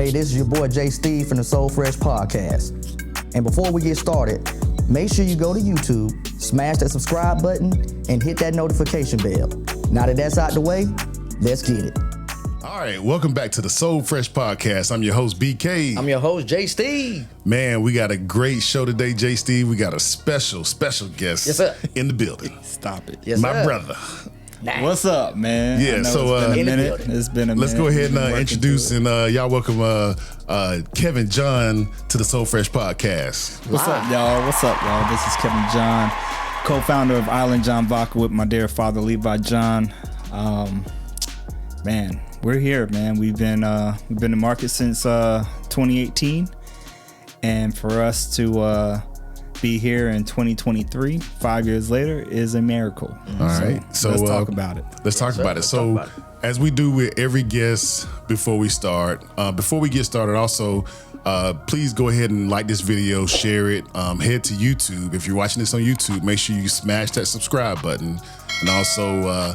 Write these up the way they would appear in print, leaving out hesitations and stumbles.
Hey, this is your boy Jay Steve from the Soul Fresh Podcast. And before we get started, make sure you go to YouTube, smash that subscribe button, and hit that notification bell. Now that that's out the way, let's get it. All right, welcome back to the Soul Fresh Podcast. I'm your host, BK. I'm your host, Jay Steve. Man, we got a great show today, Jay Steve. We got a special guest in the building. Stop it. Yes, My sir. brother. Nice. What's up, man? Yeah, so it's been a minute. It's been a minute. Let's go ahead and introduce and y'all welcome KevinJon to the Soul Fresh Podcast. What's up, y'all? What's up, y'all? This is KevinJon, co-founder of IslandJon VODKA with my dear father, VODKA. Man, we're here, man. We've been in the market since 2018, and for us to be here in 2023, 5 years later, is a miracle. All right, so let's talk about it. Let's talk about it. So, as we do with every guest before we start, before we get started, also, please go ahead and like this video, share it, head to YouTube. If you're watching this on YouTube, make sure you smash that subscribe button. And also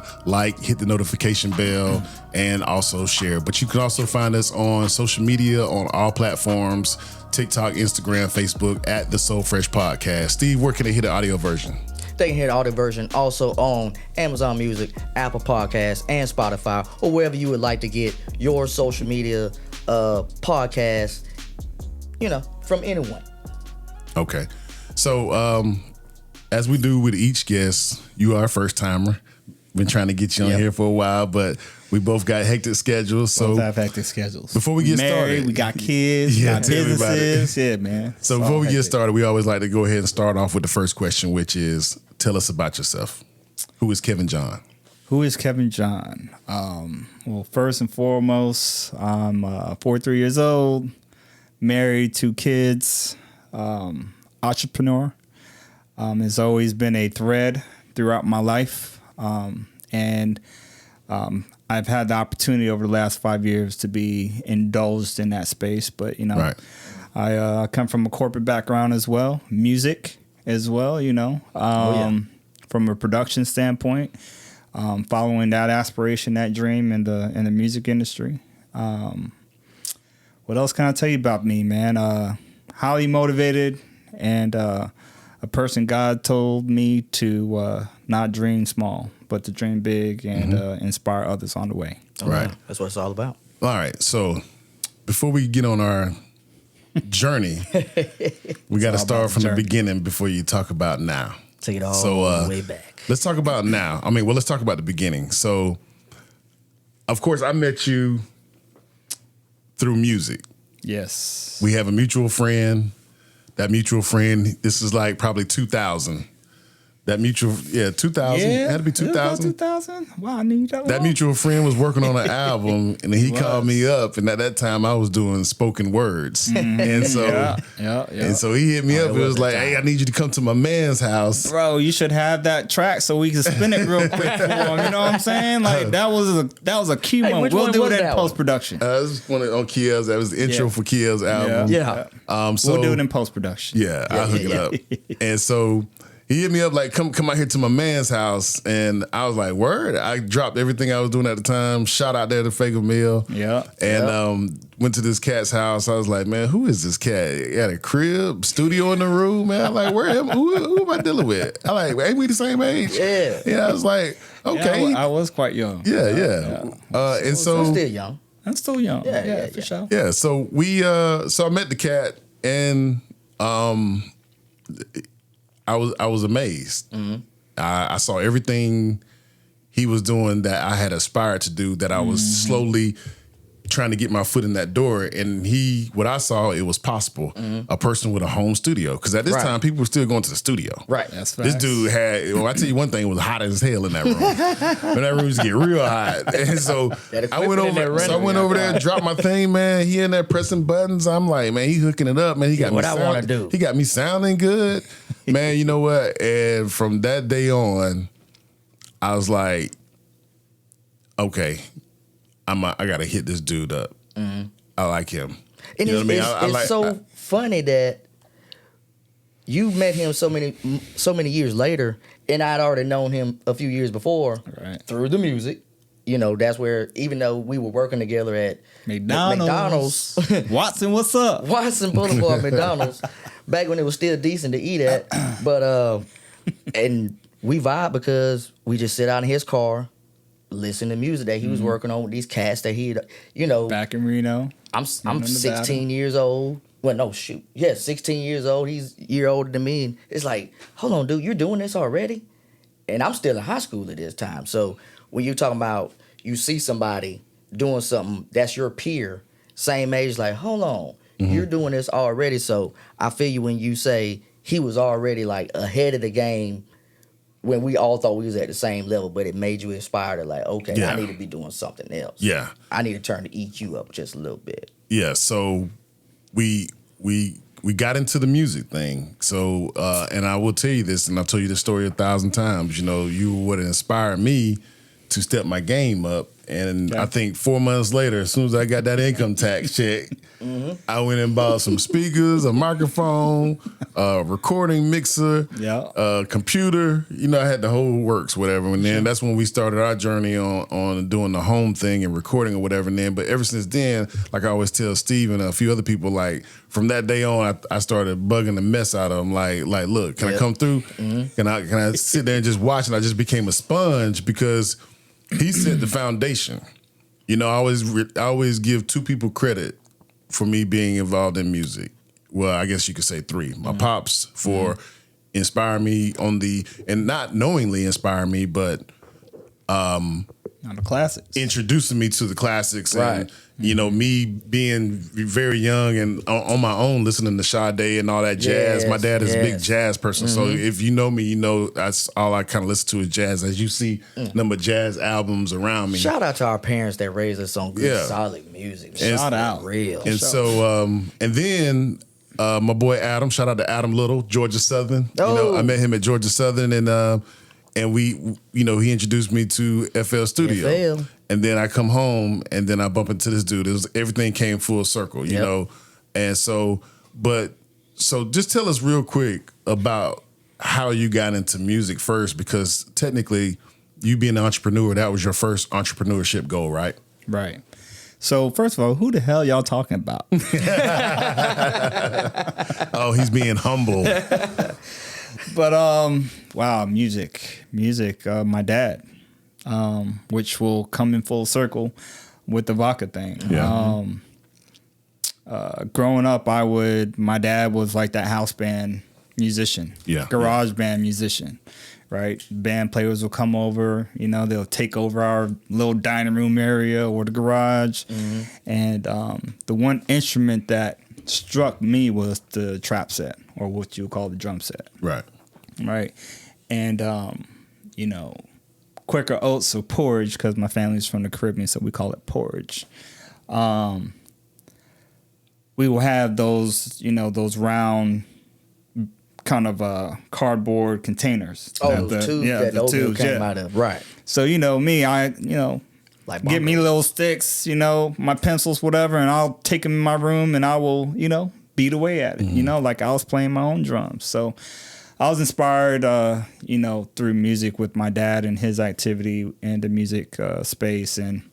hit the notification bell, and also share. But you can also find us on social media on all platforms: TikTok, Instagram, Facebook, at the Soul Fresh Podcast. Steve, where can they hear the audio version? They can hear the audio version also on Amazon Music, Apple Podcasts, and Spotify, or wherever you would like to get your social media podcast, from anyone. Okay. So, as we do with each guest, you are a first timer. Been trying to get you on here for a while, but we both got hectic schedules. So Both have hectic schedules. Before we get started, we got kids, we got businesses. Yeah, man. So before we get started, we always like to go ahead and start off with the first question, which is, tell us about yourself. Who is KevinJon? Who is KevinJon? Well, first and foremost, I'm 43 years old, married, 2 kids, entrepreneur. It's always been a thread throughout my life. And I've had the opportunity over the last 5 years to be indulged in that space. But, Right. I come from a corporate background as well, music as well, from a production standpoint, following that aspiration, that dream in the music industry. What else can I tell you about me, man? Highly motivated and a person God told me to not dream small, but to dream big and inspire others on the way. Right. That's what it's all about. All right. So before we get on our journey, we got to start from the beginning before you talk about now. Take it all the way back. Let's talk about now. Let's talk about the beginning. So, of course, I met you through music. Yes. We have a mutual friend. That mutual friend, this is like probably 2000. That mutual, 2000. It had to be 2000. 2000? Wow, I knew that mutual friend was working on an album, and he called me up, and at that time I was doing spoken words, and so and so he hit me up. It was like, "Hey, I need you to come to my man's house, bro. You should have that track so we can spin it real quick for him." You know what I'm saying? Like that was a key moment. We'll do that in post production. This one on Kiel's. That was the intro for Kiel's album. Yeah. We'll do it in post production. I'll hook it up. And so he hit me up like, come out here to my man's house. And I was like, word. I dropped everything I was doing at the time. Shot out there to Fago Mill. Yeah. And went to this cat's house. I was like, man, who is this cat? He had a crib, studio in the room, man. I'm like, who am I dealing with? I'm like, ain't we the same age? Yeah. Yeah, I was like, okay. I was quite young. Yeah. And so I'm still young. I'm still young. Yeah, for sure. Yeah, so I met the cat, and I was amazed. Mm-hmm. I saw everything he was doing that I had aspired to do, that I was slowly trying to get my foot in that door. And what I saw, it was possible. A person with a home studio. Because at this time, people were still going to the studio. Right. That's this facts. dude I tell you one thing, it was hot as hell in that room. But that room used to get real hot. And so I went over there, dropped my thing, man. He in there pressing buttons. I'm like, man, he hooking it up, man. He got me I want to do. He got me sounding good. Man, you know what? And from that day on, I was like, okay, I got to hit this dude up. Mm-hmm. I like him. And it's so funny that you met him so many years later, and I'd already known him a few years before through the music. you know, that's where, even though we were working together at McDonald's Watson, what's up? Watson Boulevard McDonald's, back when it was still decent to eat at. But and we vibe because we just sit out in his car, listen to music that he was working on with these cats that he, you know, Back in Reno. I'm 16 years old. Well, no, shoot. Yeah, 16 years old. He's a year older than me. And it's like, hold on, dude, you're doing this already? And I'm still in high school at this time. So when you're talking about you see somebody doing something that's your peer, same age, like, hold on, you're doing this already. So I feel you when you say he was already like ahead of the game when we all thought we was at the same level, but it made you inspired to like, okay, I need to be doing something else. Yeah. I need to turn the EQ up just a little bit. Yeah. So we got into the music thing. So, and I will tell you this, and I've told you this story 1,000 times, you know, you would have inspired me to step my game up. And I think 4 months later, as soon as I got that income tax check, I went and bought some speakers, a microphone, a recording mixer, a computer. You know, I had the whole works, whatever. And then that's when we started our journey on doing the home thing and recording or whatever. And then, but ever since then, like I always tell Steve and a few other people, like from that day on, I started bugging the mess out of them. Like, look, can I come through? Can I sit there and just watch? And I just became a sponge because he set the foundation. You know, I always give two people credit for me being involved in music. Well, I guess you could say three. My pops for inspiring me and not knowingly inspiring me, but on the classics, introducing me to the classics, and you know, me being very young and on my own listening to Sade and all that jazz. My dad is a big jazz person, so if you know me, you know that's all I kind of listen to is jazz. As you see, number of jazz albums around me. Shout out to our parents that raised us on good, solid music. Shout out, real. And so, and then my boy Adam. Shout out to Adam Little, Georgia Southern. You know, I met him at Georgia Southern, and we, you know, he introduced me to FL Studio. And then I come home and then I bump into this dude. Everything came full circle, you know? And so just tell us real quick about how you got into music first, because technically you being an entrepreneur, that was your first entrepreneurship goal, right? Right. So first of all, who the hell y'all talking about? Oh, he's being humble. But wow, music. My dad, which will come in full circle with the VODKA thing. Growing up, my dad was like that house band musician, garage band musician, right? Band players will come over, you know, they'll take over our little dining room area or the garage, and the one instrument that struck me was the trap set, or what you would call the drum set. Right. And, you know, Quaker oats or porridge, because my family's from the Caribbean, so we call it porridge. We will have those, you know, those round kind of cardboard containers. The tubes that the tubes came out of. Right. So, you know, me, like get me little sticks, you know, my pencils, whatever, and I'll take them in my room and I will, you know, beat away at it, you know, like I was playing my own drums. So I was inspired, you know, through music with my dad and his activity in the music space. And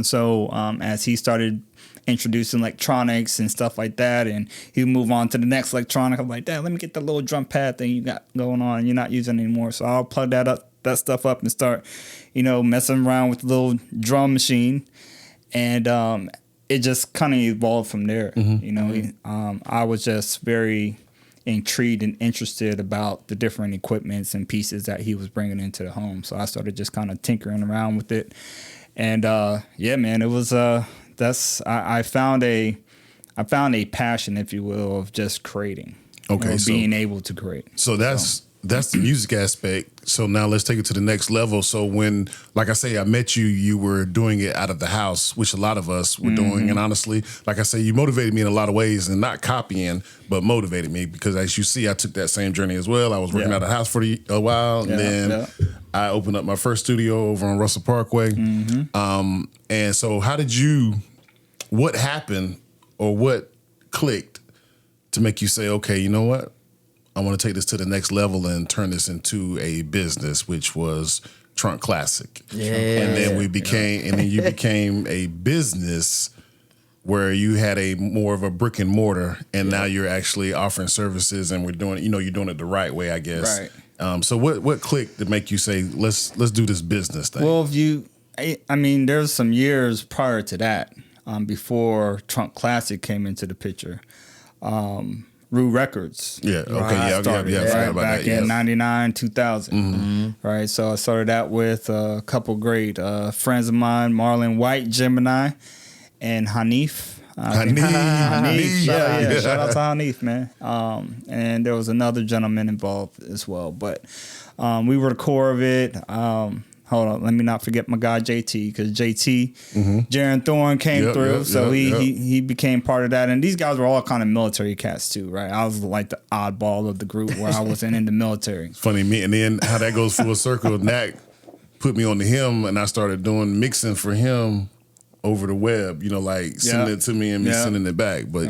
so as he started introducing electronics and stuff like that, and he would move on to the next electronic, I'm like, Dad, let me get the little drum pad thing you got going on. You're not using anymore. So I'll plug that stuff up and start, you know, messing around with the little drum machine. And it just kind of evolved from there. You know, I was just very intrigued and interested about the different equipments and pieces that he was bringing into the home. So I started just kind of tinkering around with it. And yeah, man, it was I found a passion, if you will, of just creating. Okay, so being able to create. So that's the music aspect. So now let's take it to the next level. So when, like I say, I met you, you were doing it out of the house, which a lot of us were doing. And honestly, like I say, you motivated me in a lot of ways, and not copying, but motivated me, because as you see, I took that same journey as well. I was working out of the house for a while, and then I opened up my first studio over on Russell Parkway. And so what happened or what clicked to make you say, okay, you know what? I want to take this to the next level and turn this into a business, which was Trunk Classic. Yeah. And then you became a business where you had a more of a brick and mortar, and now you're actually offering services, and we're doing, you're doing it the right way, I guess. Right. So what clicked to make you say, let's do this business thing? Well, there's some years prior to that, before Trunk Classic came into the picture. Rue Records. Yeah. Okay. Started, I forgot about back that. in 99, 2000. Right. So I started out with a couple great friends of mine, Marlon White, Gemini, and Hanif. Hanif. Yeah. Shout out to Hanif, man. And there was another gentleman involved as well. But we were the core of it. Hold on, let me not forget my guy JT, because JT, Jaron Thorne came through, so he became part of that. And these guys were all kind of military cats too, right? I was like the oddball of the group where I wasn't in the military. Funny, me, and then how that goes full circle. Nat put me on to him, and I started doing mixing for him over the web. Sending it to me and me sending it back. But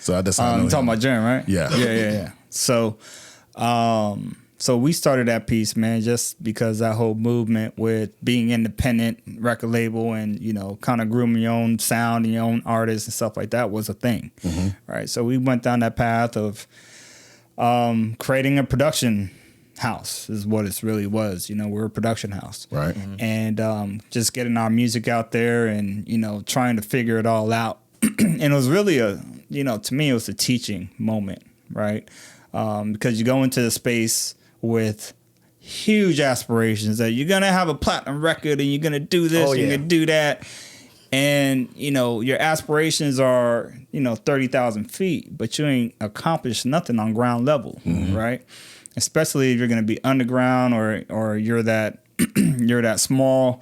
so that's how I know I'm talking him. about Jaron, right? Yeah. So we started that piece, man, just because that whole movement with being independent record label and, kind of grooming your own sound and your own artists and stuff like that was a thing. Right. So we went down that path of creating a production house is what it really was. We're a production house. Right. And just getting our music out there and, trying to figure it all out. And it was really to me, it was a teaching moment, right? Because you go into the space with huge aspirations that you're gonna have a platinum record and you're gonna do this, you're gonna do that, and your aspirations are 30,000 feet, but you ain't accomplished nothing on ground level, right? Especially if you're gonna be underground or you're that you're that small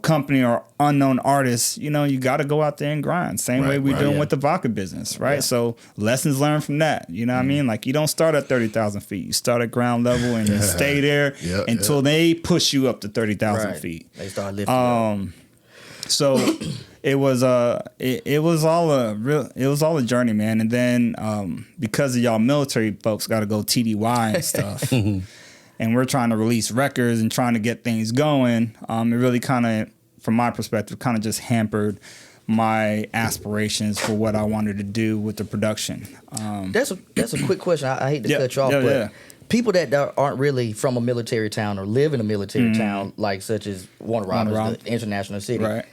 company or unknown artist, you got to go out there and grind. Same way we're doing with the vodka business, right? Yeah. So lessons learned from that. You know what I mean? Like, you don't start at 30,000 feet. You start at ground level and you stay there until they push you up to 30,000 feet. They start lifting up. So it was all a journey, man. And then because of y'all military folks got to go TDY and stuff. And we're trying to release records and trying to get things going. It really kind of, from my perspective, kind of just hampered my aspirations for what I wanted to do with the production. That's a quick question. I hate to cut you off, but people that aren't really from a military town or live in a military town, like such as Warner Robins, the international city, right?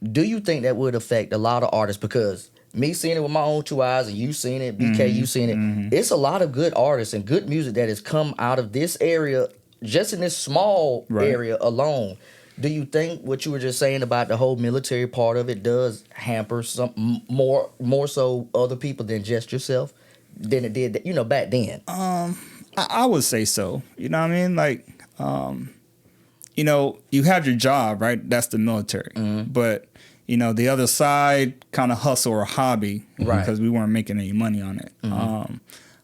Do you think that would affect a lot of artists? Because me seeing it with my own two eyes and you seen it, BK, you seen it. It's a lot of good artists and good music that has come out of this area, just in this small area alone. Do you think what you were just saying about the whole military part of it does hamper some more so other people than just yourself than it did, back then? I would say so. You know what I mean? Like, you have your job, right? That's the military, but the other side kind of hustle or hobby, right? Because we weren't making any money on it.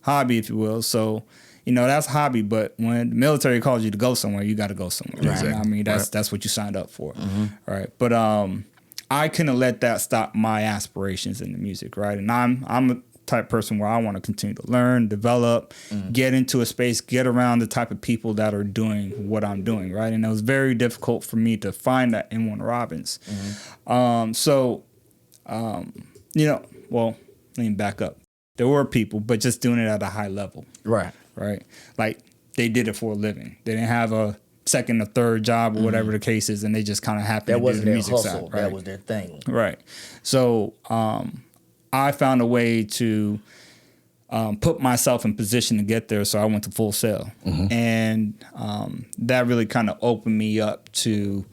Hobby, if you will. So, that's hobby. But when the military calls you to go somewhere, you got to go somewhere. Right? Exactly. I mean, that's what you signed up for, right? But I couldn't let that stop my aspirations in the music, right? And I'm a type person where I want to continue to learn, develop, get into a space, get around the type of people that are doing what I'm doing, right? And it was very difficult for me to find that in Warner Robins. Well, let me back up. There were people, but just doing it at a high level. Right. Like, they did it for a living. They didn't have a second or third job or whatever the case is, and they just kind of happened to do the music side. Right? That was their thing. Right. So, I found a way to put myself in position to get there, so I went to Full Sail. And that really kind of opened me up to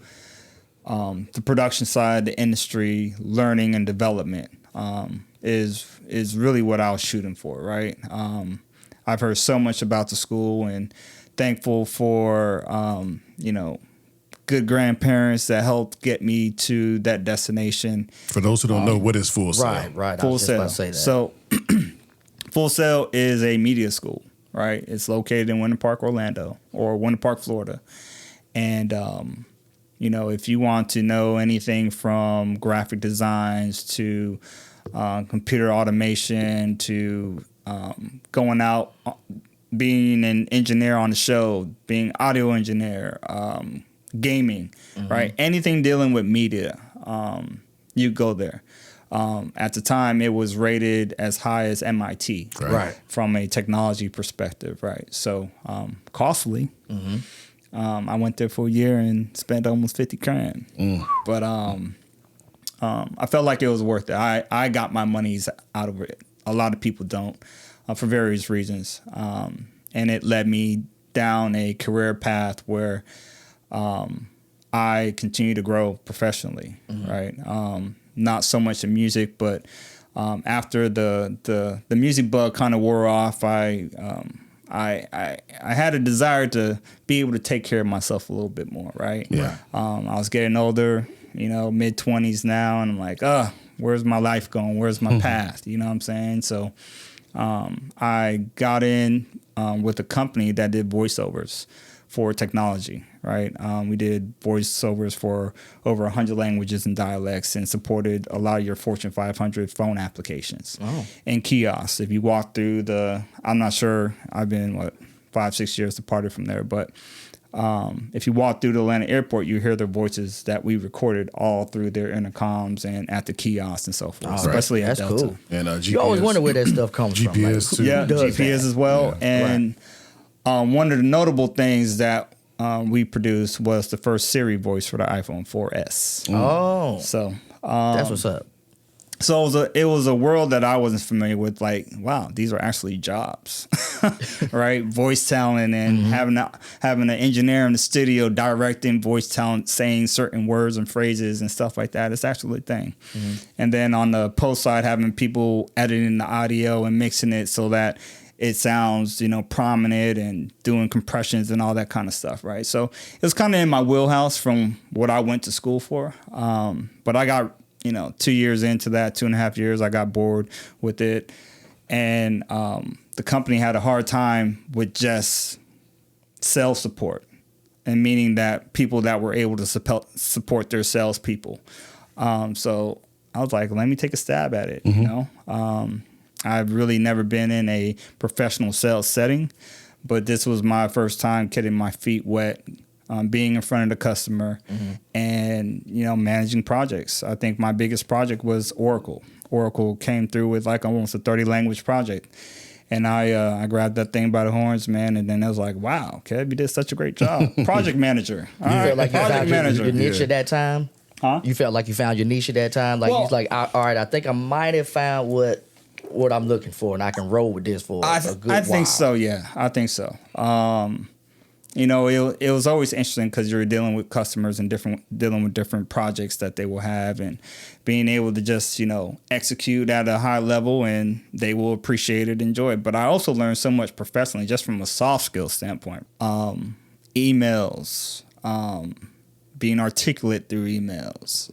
the production side, the industry, learning and development is really what I was shooting for, right? I've heard so much about the school and thankful for, good grandparents that helped get me to that destination. For those who don't know, what is Full Sail? Right. Full Sail. So Full Sail is a media school, right? It's located in Winter Park, Orlando, or Winter Park, Florida. And, if you want to know anything from graphic designs to computer automation to going out being an engineer on the show, being audio engineer, gaming, right? Anything dealing with media, you go there. At the time, it was rated as high as MIT, Right. from a technology perspective, right? So costly. I went there for a year and spent almost 50 grand. But I felt like it was worth it. I got my monies out of it. A lot of people don't, for various reasons. And it led me down a career path where I continue to grow professionally, right? Not so much in music, but after the music bug kind of wore off, I had a desire to be able to take care of myself a little bit more, right? Yeah. I was getting older, mid-20s now, and I'm like, where's my life going? Where's my path? You know what I'm saying? So I got in with a company that did voiceovers for technology, right? We did voiceovers for over 100 languages and dialects, and supported a lot of your Fortune 500 phone applications and kiosks. If you walk through I'm not sure, I've been, 5-6 years departed from there, but if you walk through the Atlanta airport, you hear their voices that we recorded all through their intercoms and at the kiosks and so forth, especially at That's Delta. cool. And GPS. You always wonder where that stuff comes from. GPS too. Yeah, Who does GPS that? as well. Yeah. And one of the notable things that we produced was the first Siri voice for the iPhone 4S. Oh, So that's what's up. so it was a world that I wasn't familiar with. Like, wow, these are actually jobs, right? Voice talent and having an engineer in the studio directing voice talent, saying certain words and phrases and stuff like that. It's actually a thing. And then on the post side, having people editing the audio and mixing it so that it sounds, prominent, and doing compressions and all that kind of stuff, right? So it was kind of in my wheelhouse from what I went to school for. But I got 2 years into that, 2.5 years, I got bored with it. And the company had a hard time with just sales support, and meaning that people that were able to support their salespeople. So I was like, let me take a stab at it, I've really never been in a professional sales setting, but this was my first time getting my feet wet, being in front of the customer and, managing projects. I think my biggest project was Oracle. Oracle came through with almost a 30-language project. And I grabbed that thing by the horns, man, and then I was like, wow, Kev, you did such a great job. Project manager. You felt like you project found manager. your niche at that time? Huh? You felt like you found your niche at that time? Like, Well- he's like, all right, I think I might have found what I'm looking for, and I can roll with this for a good while. I think so, yeah. I think so. It was always interesting because you're dealing with customers and dealing with different projects that they will have, and being able to just, execute at a high level, and they will appreciate it, enjoy it. But I also learned so much professionally just from a soft skill standpoint. Emails, being articulate through emails,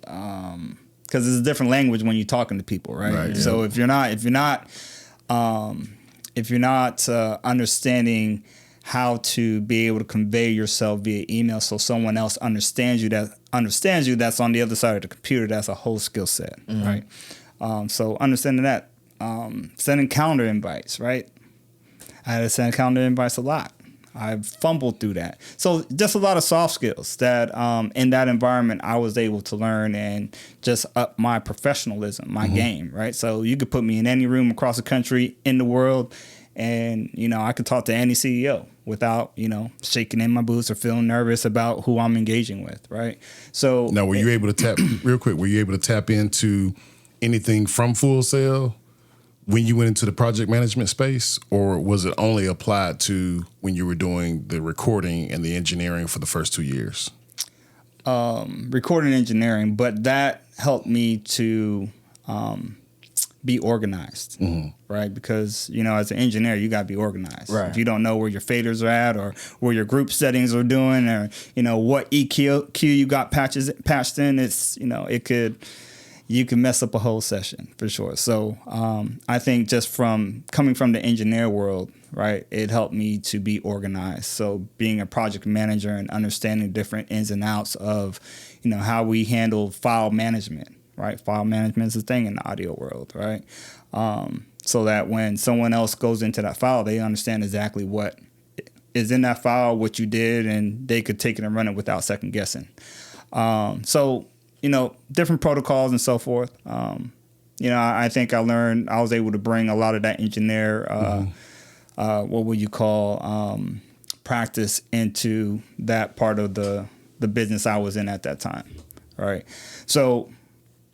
because it's a different language when you're talking to people, right? Right, So yeah. if you're not understanding how to be able to convey yourself via email, so someone else understands you that's on the other side of the computer, that's a whole skill set, right? So understanding that, sending calendar invites, right? I had to send calendar invites a lot. I fumbled through that. So just a lot of soft skills that in that environment I was able to learn and just up my professionalism, my game, right? So you could put me in any room across the country, in the world, and, I could talk to any CEO without, shaking in my boots or feeling nervous about who I'm engaging with, right? So Now, were you able to tap real quick? Were you able to tap into anything from Full Sail when you went into the project management space, or was it only applied to when you were doing the recording and the engineering for the first 2 years? Recording engineering, but that helped me to be organized, right? Because, as an engineer, you got to be organized. Right. If you don't know where your faders are at, or where your group settings are doing, or, what EQ you got patched in, it's, you can mess up a whole session for sure. So I think just from coming from the engineer world, right, it helped me to be organized. So being a project manager and understanding different ins and outs of, how we handle file management, right? File management is a thing in the audio world, right? so that when someone else goes into that file, they understand exactly what is in that file, what you did, and they could take it and run it without second guessing. So, different protocols and so forth. I think I was able to bring a lot of that engineer, what would you call, practice into that part of the business I was in at that time. Right. So,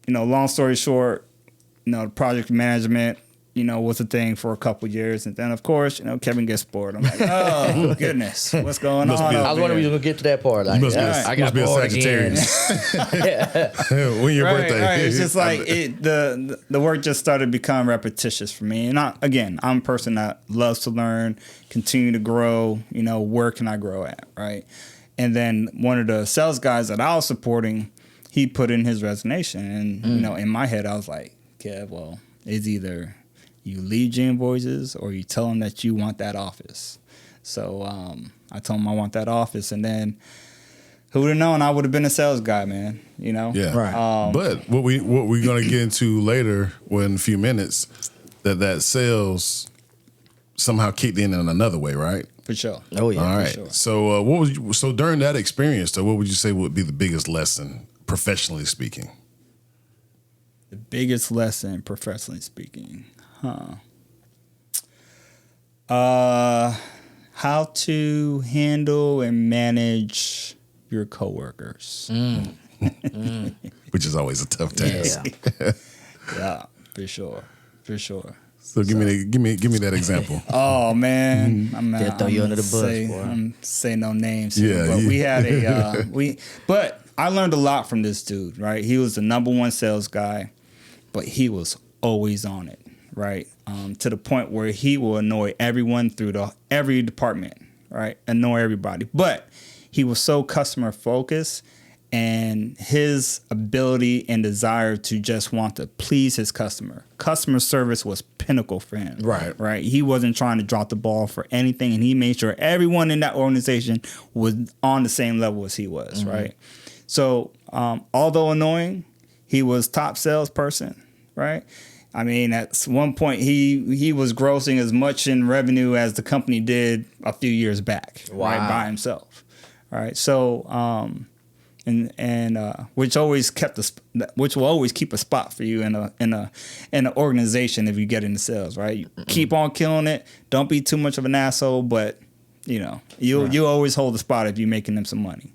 long story short, the project management, was a thing for a couple years. And then, of course, Kevin gets bored. I'm like, oh, goodness, what's going on? I was wondering if you were going to get to that part. Like, I got bored again. When your birthday. Right. It's just like the work just started to become repetitious for me. And I'm a person that loves to learn, continue to grow. Where can I grow at, right? And then one of the sales guys that I was supporting, he put in his resignation. And, in my head, I was like, yeah, well, it's either you leave Gym Voices or you tell them that you want that office. So I told him I want that office. And then who would have known I would have been a sales guy, man, Yeah. Right. But what we're going to get into later, in a few minutes, that sales somehow kicked in another way, right? For sure. Oh, yeah. All right. Sure. So during that experience, though, what would you say would be the biggest lesson, professionally speaking? The biggest lesson, professionally speaking, how to handle and manage your coworkers. Which is always a tough task. Yeah, for sure. So give me that example. Oh man, Can't throw you under the bus, boy. I'm say no names here, but Yeah. we had but I learned a lot from this dude, right? He was the number one sales guy, but he was always on it, right? To the point where he will annoy everyone through every department, right? Annoy everybody. But he was so customer focused, and his ability and desire to just want to please his customer. Customer service was pinnacle for him. Right. He wasn't trying to drop the ball for anything, and he made sure everyone in that organization was on the same level as he was, right? So, although annoying, he was top salesperson, right? I mean, at one point, he was grossing as much in revenue as the company did a few years back, right, by himself. All right, so and which will always keep a spot for you in an organization if you get into sales, right? You keep on killing it. Don't be too much of an asshole, but you'll always hold a spot if you're making them some money.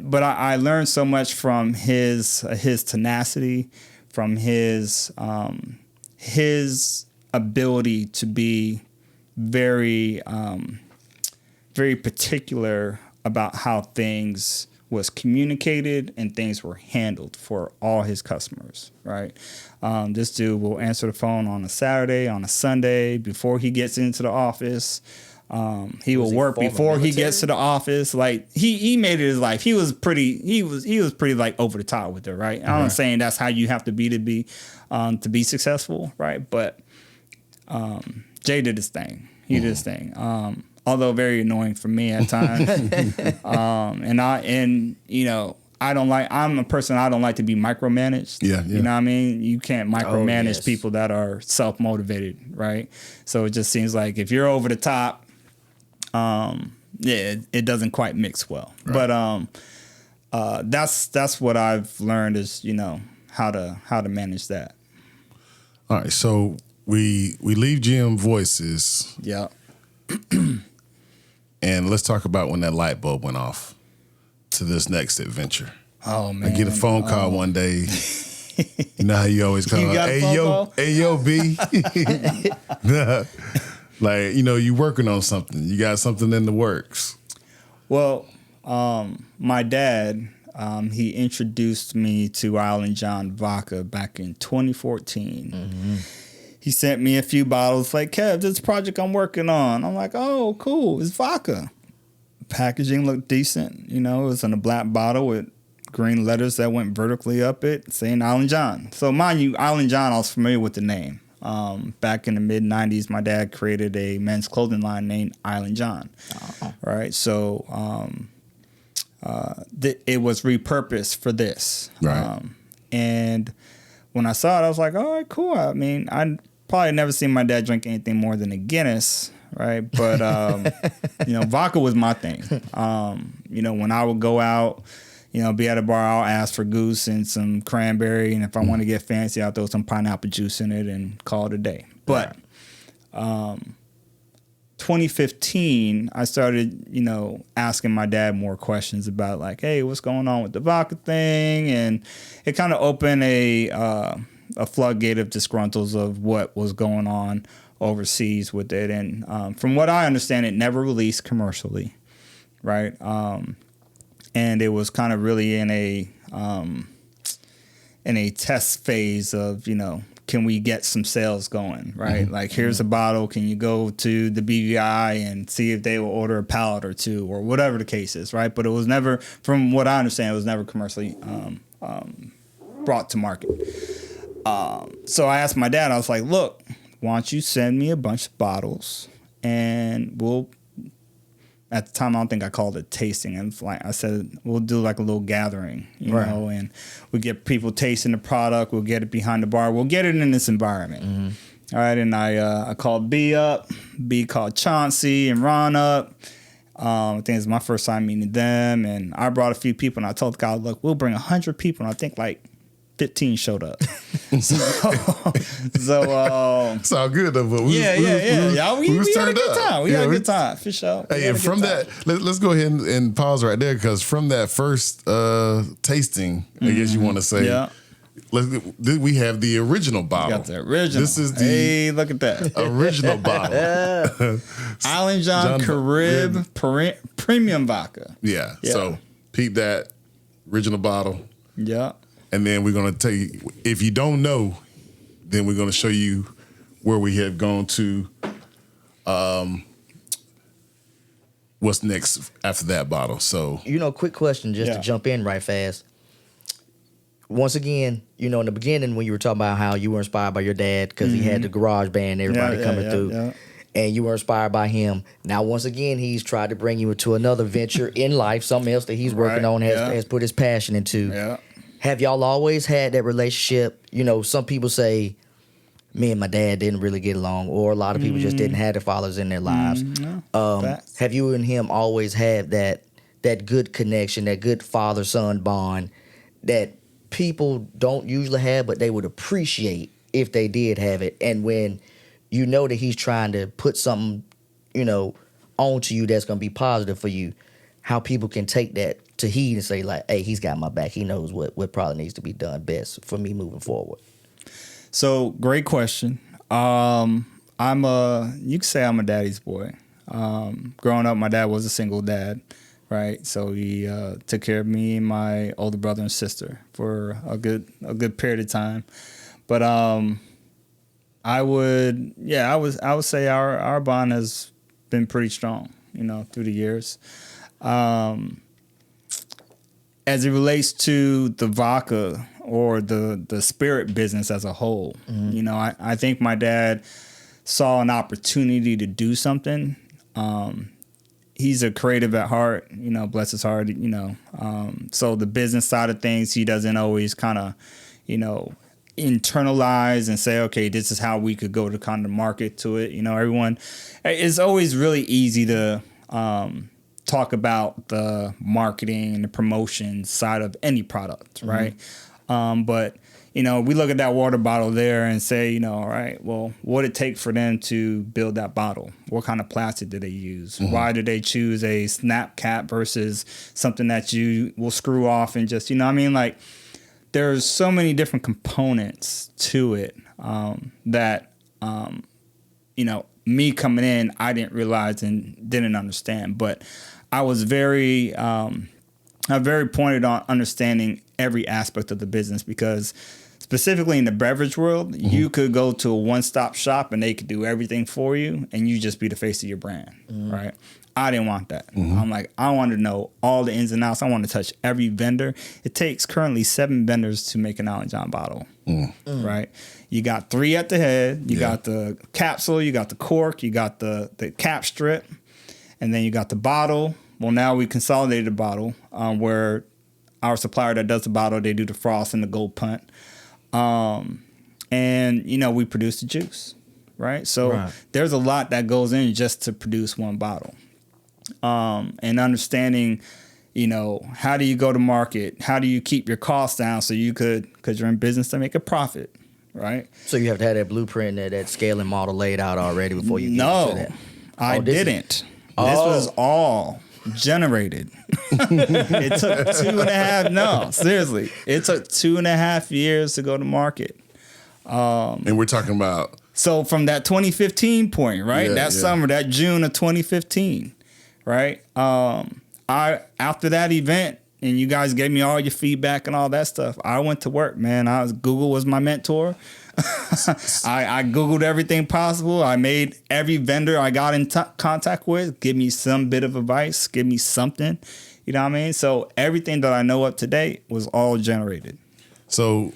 But I learned so much from his tenacity, from his ability to be very very particular about how things was communicated and things were handled for all his customers, right? This dude will answer the phone on a Saturday, on a Sunday, before he gets into the office. He will work before he gets to the office. Like he made it his life. He was pretty like over the top with it, right? I'm not saying that's how you have to be successful, right? But Jay did his thing. He did his thing. Although very annoying for me at times. I'm a person, I don't like to be micromanaged. Yeah. You know what I mean? You can't micromanage people that are self-motivated, right? So it just seems like if you're over the top, it doesn't quite mix well. Right. But that's what I've learned is, how to manage that. All right, so we leave GM Voices. Yeah. And let's talk about when that light bulb went off to this next adventure. Oh man! I get a phone call one day. You know how you always call, hey yo, B. Like, you working on something. You got something in the works. Well, my dad, he introduced me to IslandJon vodka back in 2014. Mm-hmm. He sent me a few bottles, like, Kev, this project I'm working on. I'm like, oh, cool, it's vodka. Packaging looked decent. It was in a black bottle with green letters that went vertically up it, saying IslandJon. So mind you, IslandJon, I was familiar with the name. Back in the mid-'90s, my dad created a men's clothing line named IslandJon. Oh. Right? So it was repurposed for this. Right. And when I saw it, I was like, all right, cool. I mean, I probably never seen my dad drink anything more than a Guinness, right? But, vodka was my thing. When I would go out, be at a bar, I'll ask for goose and some cranberry. And if I want to get fancy, I'll throw some pineapple juice in it and call it a day. But 2015, I started, asking my dad more questions about like, hey, what's going on with the vodka thing? And it kind of opened a floodgate of disgruntles of what was going on overseas with it. And from what I understand, it never released commercially, right? And it was kind of really in a test phase of, can we get some sales going, right? Mm-hmm. Like, here's a bottle. Can you go to the BVI and see if they will order a pallet or two or whatever the case is, right? But it was never, from what I understand, it was never commercially brought to market. So I asked my dad, I was like, look, why don't you send me a bunch of bottles and at the time, I don't think I called it tasting. And like I said, we'll do like a little gathering, you know, and we get people tasting the product. We'll get it behind the bar. We'll get it in this environment. Mm-hmm. All right. And I called B up. B called Chauncey and Ron up. I think it's my first time meeting them. And I brought a few people and I told the guy, look, we'll bring 100 people. And I think like 15 showed up. So it's all good though. But we had a good time. We had a good time for sure. Hey, and from that, let's go ahead and pause right there because from that first tasting, I guess you want to say, we have the original bottle. Got the original. This is the look at that original bottle. IslandJon Carib Premium Vodka. Yeah. So peep that original bottle. Yeah. And then we're going to tell you, if you don't know, then we're going to show you where we have gone to, what's next after that bottle. So, quick question just to jump in right fast. Once again, in the beginning when you were talking about how you were inspired by your dad because he had the garage band, everybody coming through, and you were inspired by him. Now, once again, he's tried to bring you into another venture in life, something else that he's working on, has put his passion into. Yeah. Have y'all always had that relationship? Some people say me and my dad didn't really get along, or a lot of people just didn't have the fathers in their lives. Have you and him always had that good connection, that good father-son bond that people don't usually have, but they would appreciate if they did have it? And when that he's trying to put something, onto you that's going to be positive for you, how people can take that to heed and say like, hey, he's got my back. He knows what probably needs to be done best for me moving forward. So great question. You could say I'm a daddy's boy. Growing up, my dad was a single dad, right? So he took care of me and my older brother and sister for a good period of time. But I would say our bond has been pretty strong, through the years. As it relates to the vodka or the spirit business as a whole, I think my dad saw an opportunity to do something. He's a creative at heart, bless his heart, so the business side of things, he doesn't always kind of, internalize and say, okay, this is how we could go to kind of market to it. Everyone, it's always really easy to, talk about the marketing and the promotion side of any product, right? But, we look at that water bottle there and say, all right, well, what did it take for them to build that bottle? What kind of plastic did they use? Why did they choose a snap cap versus something that you will screw off and just, there's so many different components to it that, me coming in, I didn't realize and didn't understand, but I was very pointed on understanding every aspect of the business because specifically in the beverage world, you could go to a one-stop shop and they could do everything for you and you just be the face of your brand, right? I didn't want that. I'm like, I want to know all the ins and outs. I want to touch every vendor. It takes currently 7 vendors to make an IslandJon bottle, right? You got 3 at the head. You got the capsule. You got the cork. You got the cap strip. And then you got the bottle. Well, now we consolidated the bottle where our supplier that does the bottle, they do the frost and the gold punt. And, we produce the juice, right? So there's a lot that goes in just to produce one bottle. And understanding, how do you go to market? How do you keep your costs down so you could, because you're in business to make a profit, right? So you have to have that blueprint, that scaling model laid out already before you get into that. I didn't. This was all generated. It took 2.5. No, seriously, it took 2.5 years to go to market. And we're talking about. So from that 2015 point, right? That summer, that June of 2015, right? After that event, and you guys gave me all your feedback and all that stuff, I went to work, man. Google was my mentor. I Googled everything possible. I made every vendor I got in contact with give me some bit of advice, give me something. You know what I mean? So everything that I know up to date was all generated. So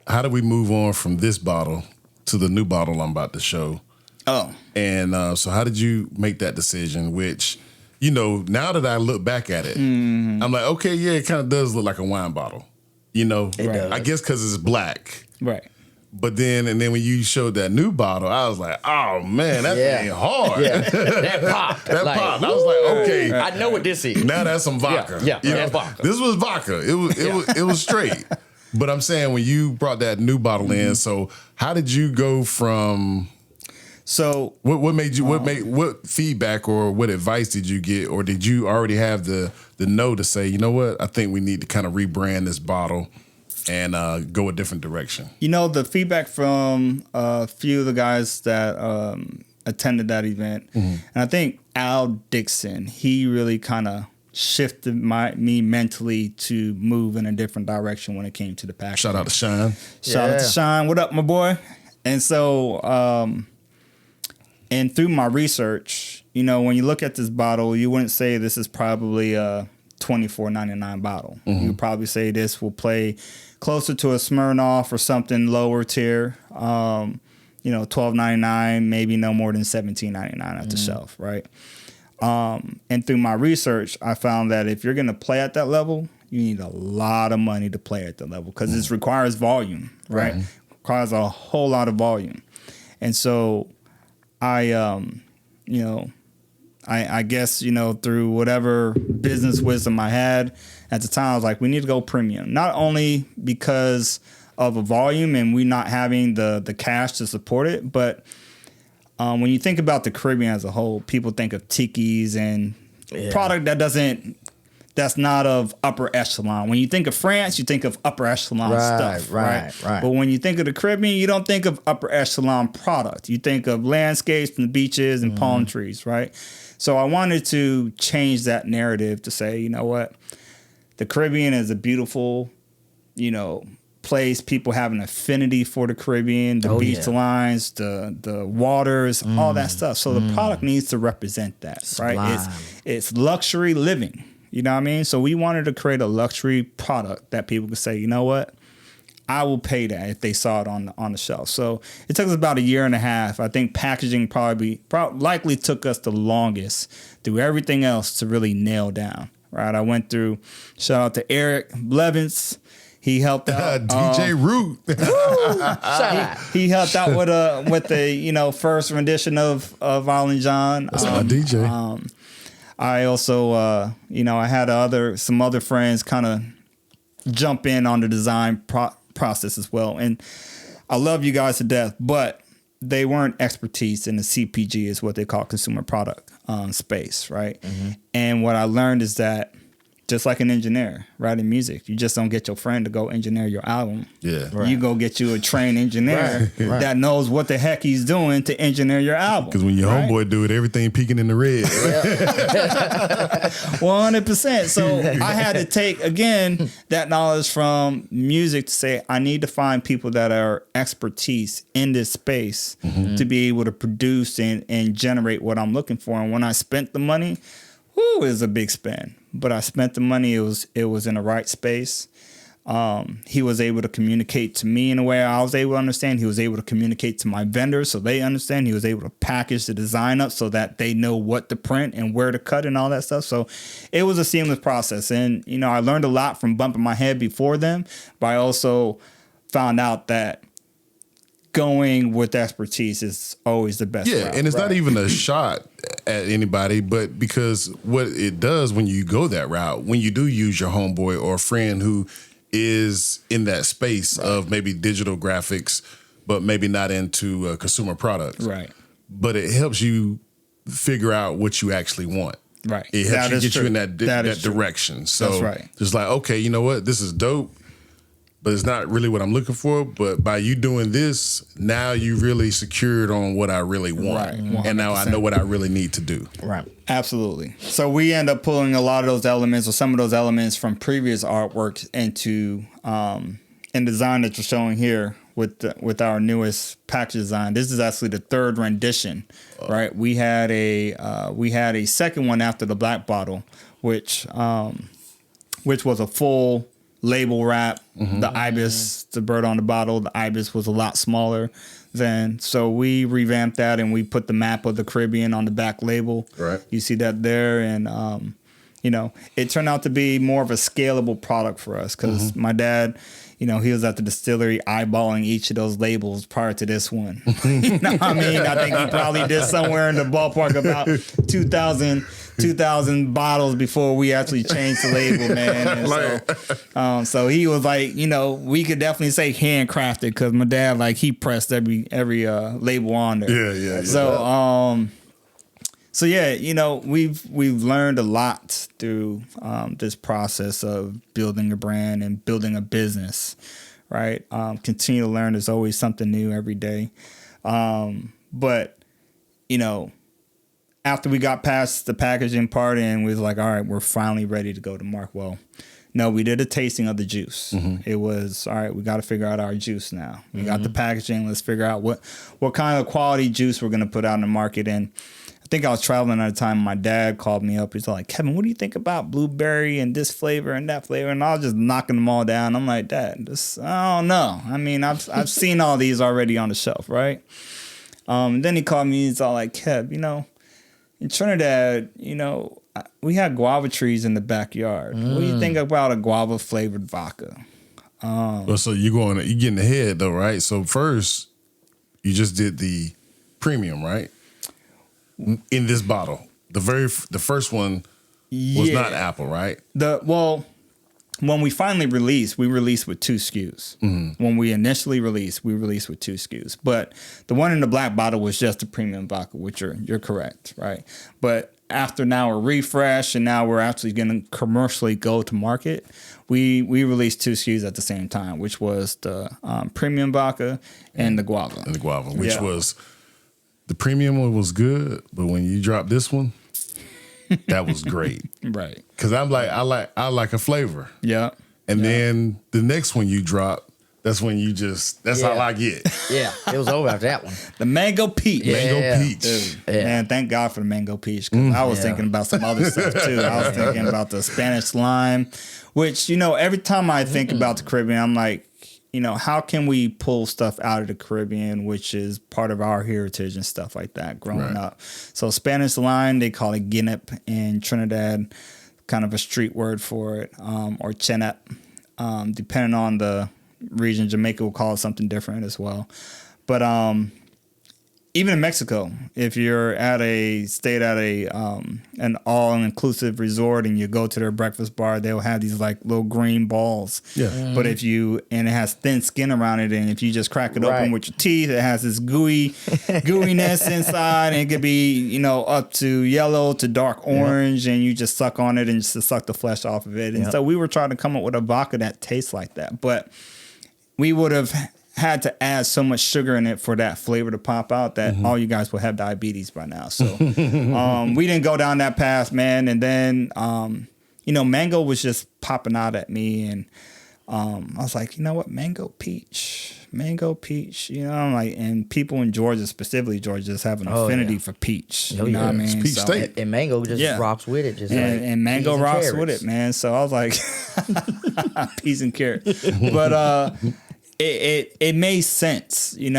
how do we move on from this bottle to the new bottle I'm about to show? Oh. And so how did you make that decision, which, now that I look back at it, I'm like, okay, yeah, it kind of does look like a wine bottle. It does. I guess because it's black. Right. But then when you showed that new bottle, I was like, oh man, that thing hard. Yeah. That popped. That popped. I was like, okay, I know what this is. now that's some vodka. Yeah, that's vodka. This was vodka. It was straight. But I'm saying when you brought that new bottle in, so how did you go from? So what made you? What feedback or what advice did you get, or did you already have the know to say, you know what, I think we need to kind of rebrand this bottle and go a different direction? The feedback from a few of the guys that attended that event, and I think Al Dixon, he really kind of shifted me mentally to move in a different direction when it came to the packaging. Shout out to Shine. Shout out to Shine. What up, my boy? And so, and through my research, when you look at this bottle, you wouldn't say this is probably a $24.99 bottle. You would probably say this will play closer to a Smirnoff or something lower tier. $12.99, maybe no more than $17.99 at the shelf, right? And through my research, I found that if you're going to play at that level, you need a lot of money to play at that level because this requires volume, right? Requires a whole lot of volume. And so I guess, through whatever business wisdom I had at the time, I was like, we need to go premium. Not only because of a volume and we not having the cash to support it, but when you think about the Caribbean as a whole, people think of tikis and product that's not of upper echelon. When you think of France, you think of upper echelon stuff, right? But when you think of the Caribbean, you don't think of upper echelon product. You think of landscapes and beaches and palm trees, right? So I wanted to change that narrative to say, you know what? The Caribbean is a beautiful, place. People have an affinity for the Caribbean, the beach lines, the waters, all that stuff. So the product needs to represent that, right? It's luxury living. You know what I mean? So we wanted to create a luxury product that people could say, you know what? I will pay that if they saw it on the shelf. So it took us about 1.5 years. I think packaging likely took us the longest through everything else to really nail down, right? I went through, shout out to Eric Blevins. He helped out. DJ Root. He helped out with the first rendition of IslandJon. That's my DJ. I also I had some other friends kind of jump in on the design process as well, and I love you guys to death, but they weren't expertise in the CPG, is what they call consumer product space, right? And what I learned is that just like an engineer writing music, you just don't get your friend to go engineer your album. Yeah, you go get you a trained engineer that knows what the heck he's doing to engineer your album. Because when your homeboy do it, everything peeking in the red. 100%. So I had to take again that knowledge from music to say I need to find people that are expertise in this space to be able to produce and generate what I'm looking for. And when I spent the money, it was a big spend. But I spent the money. It was in the right space. He was able to communicate to me in a way I was able to understand. He was able to communicate to my vendors so they understand. He was able to package the design up so that they know what to print and where to cut and all that stuff. So it was a seamless process. And, I learned a lot from bumping my head before them, but I also found out that going with expertise is always the best route. And it's not even a shot at anybody, but because what it does when you go that route, when you do use your homeboy or a friend who is in that space of maybe digital graphics, but maybe not into consumer products. Right. But it helps you figure out what you actually want. Right. It helps you get true. you in that direction. So that's right. It's like, okay, you know what? This is dope, but it's not really what I'm looking for. But by you doing this, now you really secured on what I really want. Right. And now I know what I really need to do. Right. Absolutely. So we end up pulling a lot of those elements or some of those elements from previous artworks into in design that you're showing here with our newest package design. This is actually the third rendition, right? We had a second one after the black bottle, which was a full label wrap. The ibis, the bird on the bottle, the ibis was a lot smaller than. So we revamped that and we put the map of the Caribbean on the back label. Right. You see that there, and it turned out to be more of a scalable product for us because my dad, he was at the distillery eyeballing each of those labels prior to this one. You know what I mean? I think he probably did somewhere in the ballpark about 2,000 bottles before we actually changed the label, man. And so he was like, we could definitely say handcrafted because my dad, he pressed every label on there. Yeah. So we've learned a lot through this process of building a brand and building a business, right? Continue to learn. There's always something new every day. But after we got past the packaging part and we was like, all right, we're finally ready to go to market. Well, no, we did a tasting of the juice. It was, all right, we got to figure out our juice now. We got the packaging. Let's figure out what kind of quality juice we're going to put out in the market. And I think I was traveling at the time. My dad called me up. He's like, Kevin, what do you think about blueberry and this flavor and that flavor? And I was just knocking them all down. I'm like, Dad, I don't know. I mean, I've seen all these already on the shelf, right? Then he called me. He's all like, Kev, in Trinidad, we had guava trees in the backyard. What do you think about a guava flavored vodka? Well, so you're getting ahead though, right? So first, you just did the premium, right? In this bottle, the first one was not apple, right? When we finally released, we released with 2 SKUs. When we initially released, we released with 2 SKUs. But the one in the black bottle was just the premium vodka, which you're correct, right? But after now a refresh and now we're actually going to commercially go to market, we released 2 SKUs at the same time, which was the premium vodka and the guava. Which was the premium one was good, but when you dropped this one, that was great. Right. Because I'm like, I like a flavor. Yeah. And then the next one you drop, that's when you that's all I get. Yeah, it was over after that one. The mango peach. Mango peach. Dude, man, thank God for the mango peach. Because I was thinking about some other stuff too. I was thinking about the Spanish lime, which, every time I think about the Caribbean, I'm like, how can we pull stuff out of the Caribbean, which is part of our heritage and stuff like that growing up. So Spanish lime, they call it guinep in Trinidad, kind of a street word for it, or chenep. Depending on the region, Jamaica will call it something different as well. But even in Mexico, if you're stayed at an all-inclusive resort and you go to their breakfast bar, they'll have these little green balls. Yeah. But and it has thin skin around it, and if you just crack it open with your teeth, it has this gooiness inside, and it could be, up to yellow to dark orange, and you just suck on it and just suck the flesh off of it. And so we were trying to come up with a vodka that tastes like that, but we would have had to add so much sugar in it for that flavor to pop out that all you guys will have diabetes by now. So we didn't go down that path, man. And then, mango was just popping out at me. And I was like, you know what? Mango peach. I'm like, and people in Georgia, specifically Georgia, just have an affinity for peach. You know what I mean? It's peach state. And mango just rocks with it. Just and mango rocks with it, man. So I was like, peas and carrots. But, It made sense, it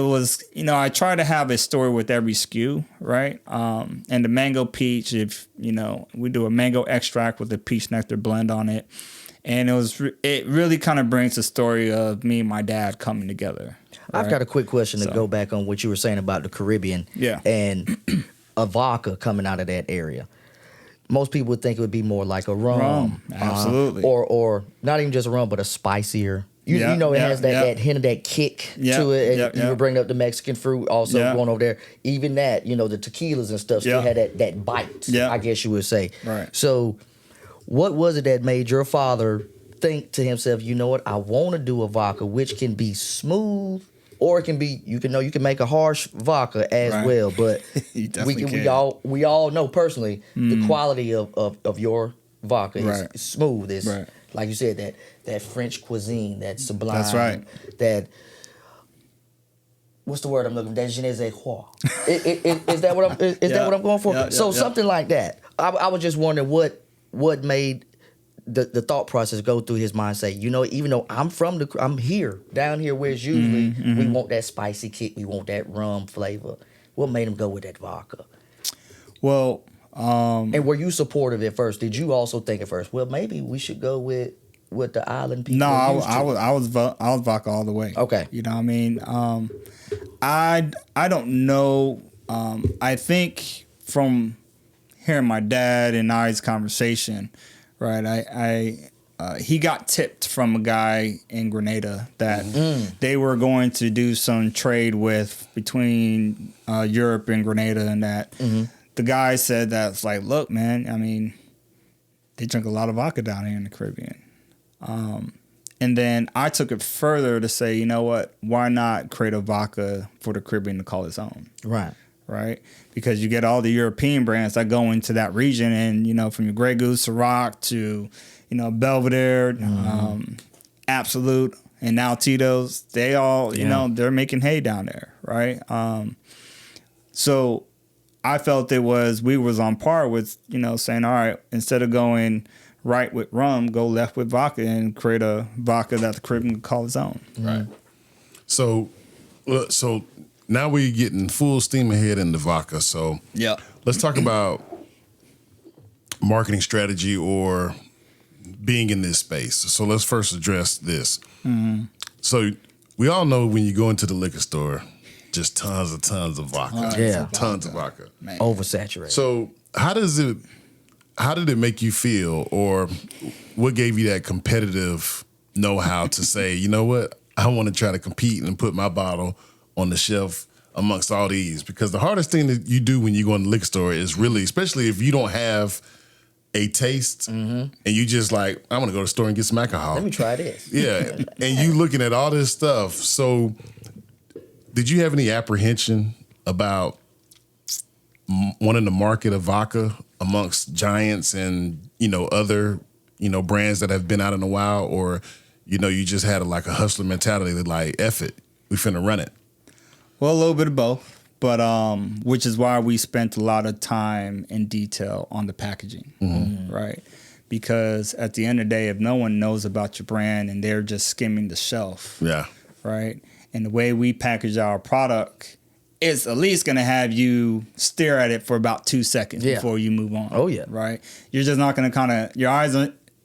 was, I try to have a story with every SKU, right? And the mango peach, if, we do a mango extract with a peach nectar blend on it. And it really kind of brings the story of me and my dad coming together. Right? I've got a quick question to go back on what you were saying about the Caribbean. Yeah. And a vodka coming out of that area. Most people would think it would be more like a rum. Absolutely. Or not even just a rum, but a spicier. You know, it has that hint of that kick to it. And you were bringing up the Mexican fruit also going over there. Even that, you know, the tequilas and stuff still had that bite, I guess you would say. Right. So what was it that made your father think to himself, you know what, I want to do a vodka which can be smooth, or it can be, you can make a harsh vodka as well. But we all know personally the quality of your vodka is smooth. It's like you said, that French cuisine, that sublime. That's right. That, what's the word I'm looking for? That je ne sais quoi. Is that what I'm going for? Something like that. I was just wondering what made the thought process go through his mind, say, you know, even though I'm here, down here where it's usually, we want that spicy kick, we want that rum flavor. What made him go with that vodka? Well, and were you supportive at first? Did you also think at first, well, maybe we should go with what the island people No, I was vodka all the way. Okay. You know what I mean? I don't know. I think from hearing my dad and I's conversation, right, he got tipped from a guy in Grenada that they were going to do some trade with between Europe and Grenada, and that the guy said that's like, look, man, I mean, they drink a lot of vodka down here in the Caribbean. And then I took it further to say, you know what, why not create a vodka for the Caribbean to call its own? Right? Because you get all the European brands that go into that region, and, you know, from your Grey Goose, Ciroc to, you know, Belvedere, Absolute, and now Tito's, they all, you know, they're making hay down there, right? So I felt we was on par with, you know, saying, all right, instead of going right with rum, go left with vodka and create a vodka that the Caribbean can call its own. Right. So now we're getting full steam ahead in the vodka. So let's talk about marketing strategy or being in this space. So let's first address this. So we all know when you go into the liquor store, just tons of vodka. Tons of vodka. Man. Oversaturated. So how did it make you feel, or what gave you that competitive know-how to say, you know what, I want to try to compete and put my bottle on the shelf amongst all these? Because the hardest thing that you do when you go in the liquor store is really, especially if you don't have a taste and you just like, I'm going to go to the store and get some alcohol. Let me try this. Yeah. And you looking at all this stuff. So did you have any apprehension about wanting to market a vodka amongst giants and, you know, other, you know, brands that have been out in a while? Or, you know, you just had a hustler mentality that like, F it, we finna run it? Well, a little bit of both, but which is why we spent a lot of time and detail on the packaging, right? Because at the end of the day, if no one knows about your brand and they're just skimming the shelf, right? And the way we package our product is at least going to have you stare at it for about 2 seconds before you move on. Oh, yeah. Right? You're just not going to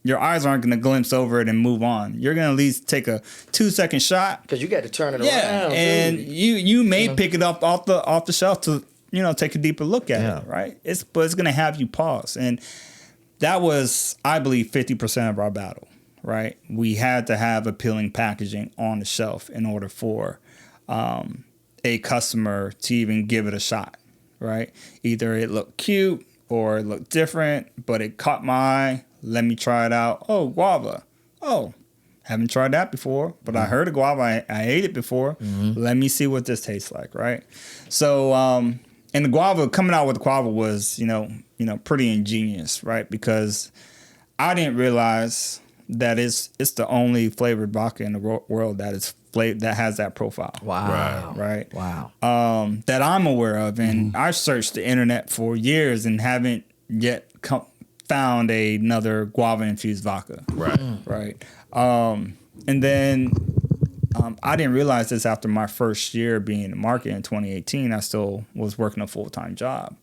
your eyes aren't going to glimpse over it and move on. You're going to at least take a 2-second shot. Because you got to turn it around. Yeah, and you may pick it up off the shelf to, you know, take a deeper look at it, right? But it's going to have you pause. And that was, I believe, 50% of our battle, right? We had to have appealing packaging on the shelf in order for a customer to even give it a shot, right? Either it looked cute or it looked different, but it caught my eye. Let me try it out. Oh, guava. Oh, haven't tried that before, but I heard of guava. I ate it before. Let me see what this tastes like, right? So, and the guava, coming out with the guava was, you know, pretty ingenious, right? Because I didn't realize that it's the only flavored vodka in the world that is that has that profile. Wow. Right. Wow. That I'm aware of, and I've searched the internet for years and haven't yet found another guava infused vodka. Right. Right. And then I didn't realize this after my first year being in the market in 2018. I still was working a full-time job,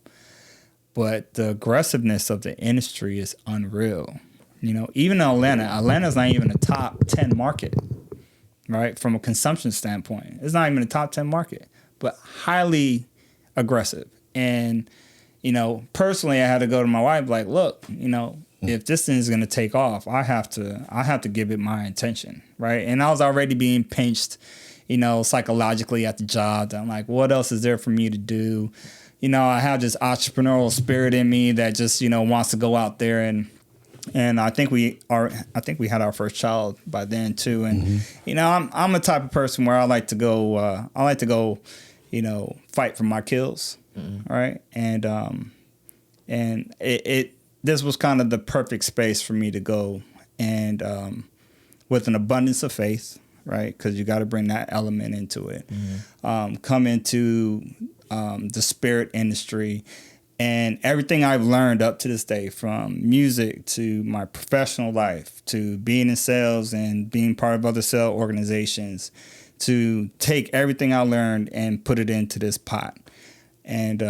but the aggressiveness of the industry is unreal. You know, even in Atlanta's not even a top 10 market, right? From a consumption standpoint, it's not even a top 10 market, but highly aggressive. And, you know, personally, I had to go to my wife like, look, you know, if this thing is going to take off, I have to give it my attention, right? And I was already being pinched, you know, psychologically at the job. I'm like, what else is there for me to do? You know, I have this entrepreneurial spirit in me that just, you know, wants to go out there and I think we had our first child by then too. And you know, I'm a type of person where I like to go, you know, fight for my kills, right? And this was kind of the perfect space for me to go, and with an abundance of faith, right? Because you got to bring that element into it. Come into the spirit industry, and everything I've learned up to this day, from music to my professional life to being in sales and being part of other sales organizations, to take everything I learned and put it into this pot. And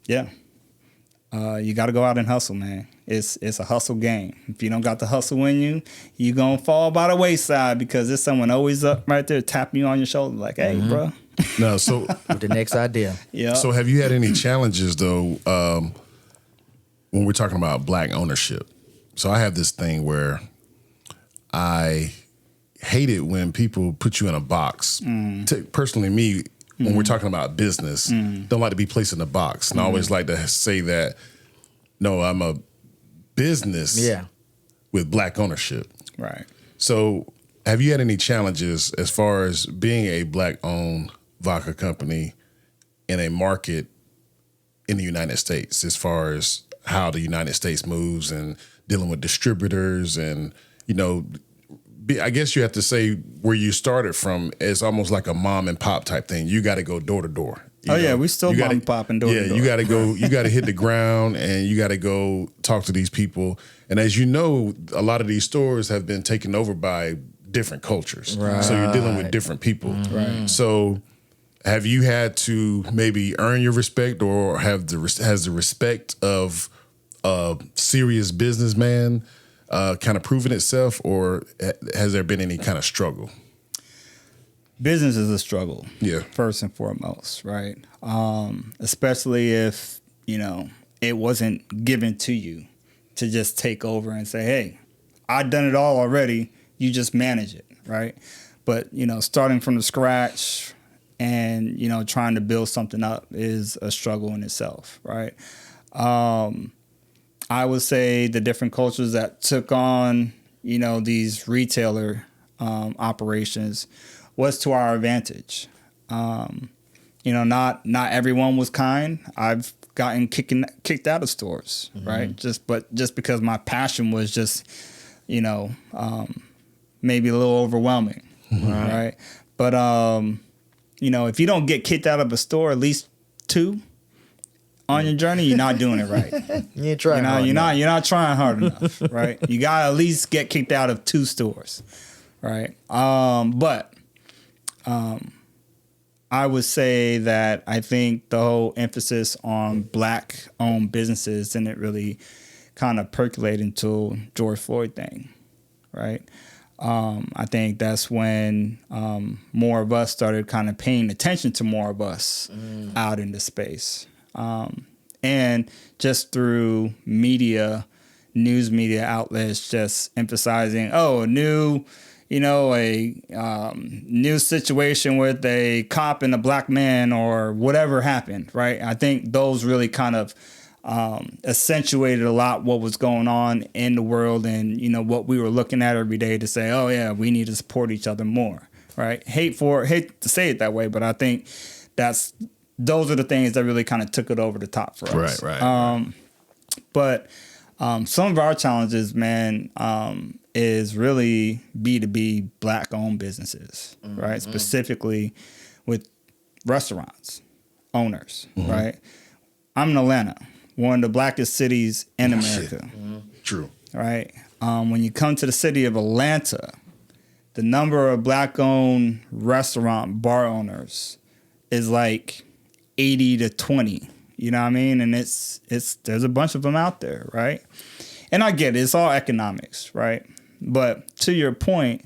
you got to go out and hustle, man. It's a hustle game. If you don't got the hustle in you, you going to fall by the wayside, because there's someone always up right there tapping you on your shoulder like, hey, bro. No, so With the next idea. Yeah. So have you had any challenges though when we're talking about Black ownership? So I have this thing where I hate it when people put you in a box. Personally, me, when we're talking about business, don't like to be placed in a box. And I always like to say that, no, I'm a business with Black ownership. Right. So have you had any challenges as far as being a Black-owned vodka company in a market in the United States, as far as how the United States moves and dealing with distributors? And, you know, I guess you have to say where you started from is almost like a mom and pop type thing. You got to go door to door. Yeah, we still mom and pop and door to door. Yeah, you got to go. You got to hit the ground, and you got to go talk to these people. And as you know, a lot of these stores have been taken over by different cultures. Right. So you're dealing with different people. Right. So have you had to maybe earn your respect, or has the respect of a serious businessman kind of proven itself, or has there been any kind of struggle? Business is a struggle. Yeah. First and foremost, right? Especially if, you know, it wasn't given to you to just take over and say, hey, I've done it all already. You just manage it, right? But, you know, starting from the scratch and, you know, trying to build something up is a struggle in itself, right? I would say the different cultures that took on, you know, these retailer operations was to our advantage. You know, not everyone was kind. I've gotten kicked out of stores, right? Just because my passion was just, you know, maybe a little overwhelming, right? But you know, if you don't get kicked out of a store at least 2 on your journey, you're not doing it right. You ain't trying hard enough. You're not trying hard enough, right? You gotta at least get kicked out of 2 stores, right? But I would say that I think the whole emphasis on Black-owned businesses didn't really kind of percolate until George Floyd thing, right? I think that's when more of us started kind of paying attention to more of us out in the space. And just through news media outlets just emphasizing, a new situation with a cop and a Black man or whatever happened, right? I think those really kind of accentuated a lot what was going on in the world, and, you know, what we were looking at every day to say, oh yeah, we need to support each other more, right? Hate to say it that way, but I think those are the things that really kind of took it over the top for us. Right. But some of our challenges, man, is really B2B Black-owned businesses, right? Specifically with restaurants, owners, right? I'm in Atlanta, one of the blackest cities in America. True. Right? When you come to the city of Atlanta, the number of Black-owned restaurant bar owners is like 80 to 20. You know what I mean? And there's a bunch of them out there, right? And I get it. It's all economics, right? But to your point,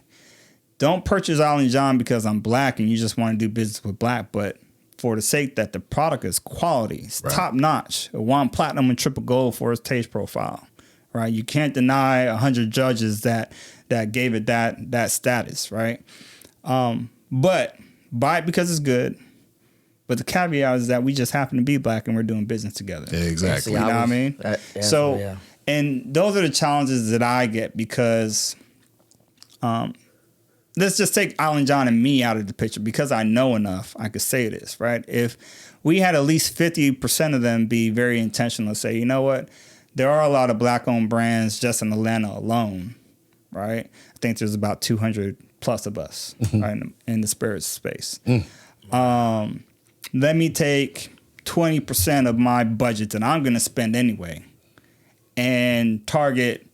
don't purchase IslandJon because I'm black and you just want to do business with black, but for the sake that the product is quality, it's top notch. It won platinum and triple gold for its taste profile, right? You can't deny 100 judges that gave it that status, right? But buy it because it's good. But the caveat is that we just happen to be black and we're doing business together. Yeah, exactly. You know what I mean? And those are the challenges that I get because let's just take IslandJon and me out of the picture because I know enough. I could say this, right? If we had at least 50% of them be very intentional, say, you know what? There are a lot of black-owned brands just in Atlanta alone, right? I think there's about 200 plus of us right, in the spirits space. Let me take 20% of my budget that I'm going to spend anyway and target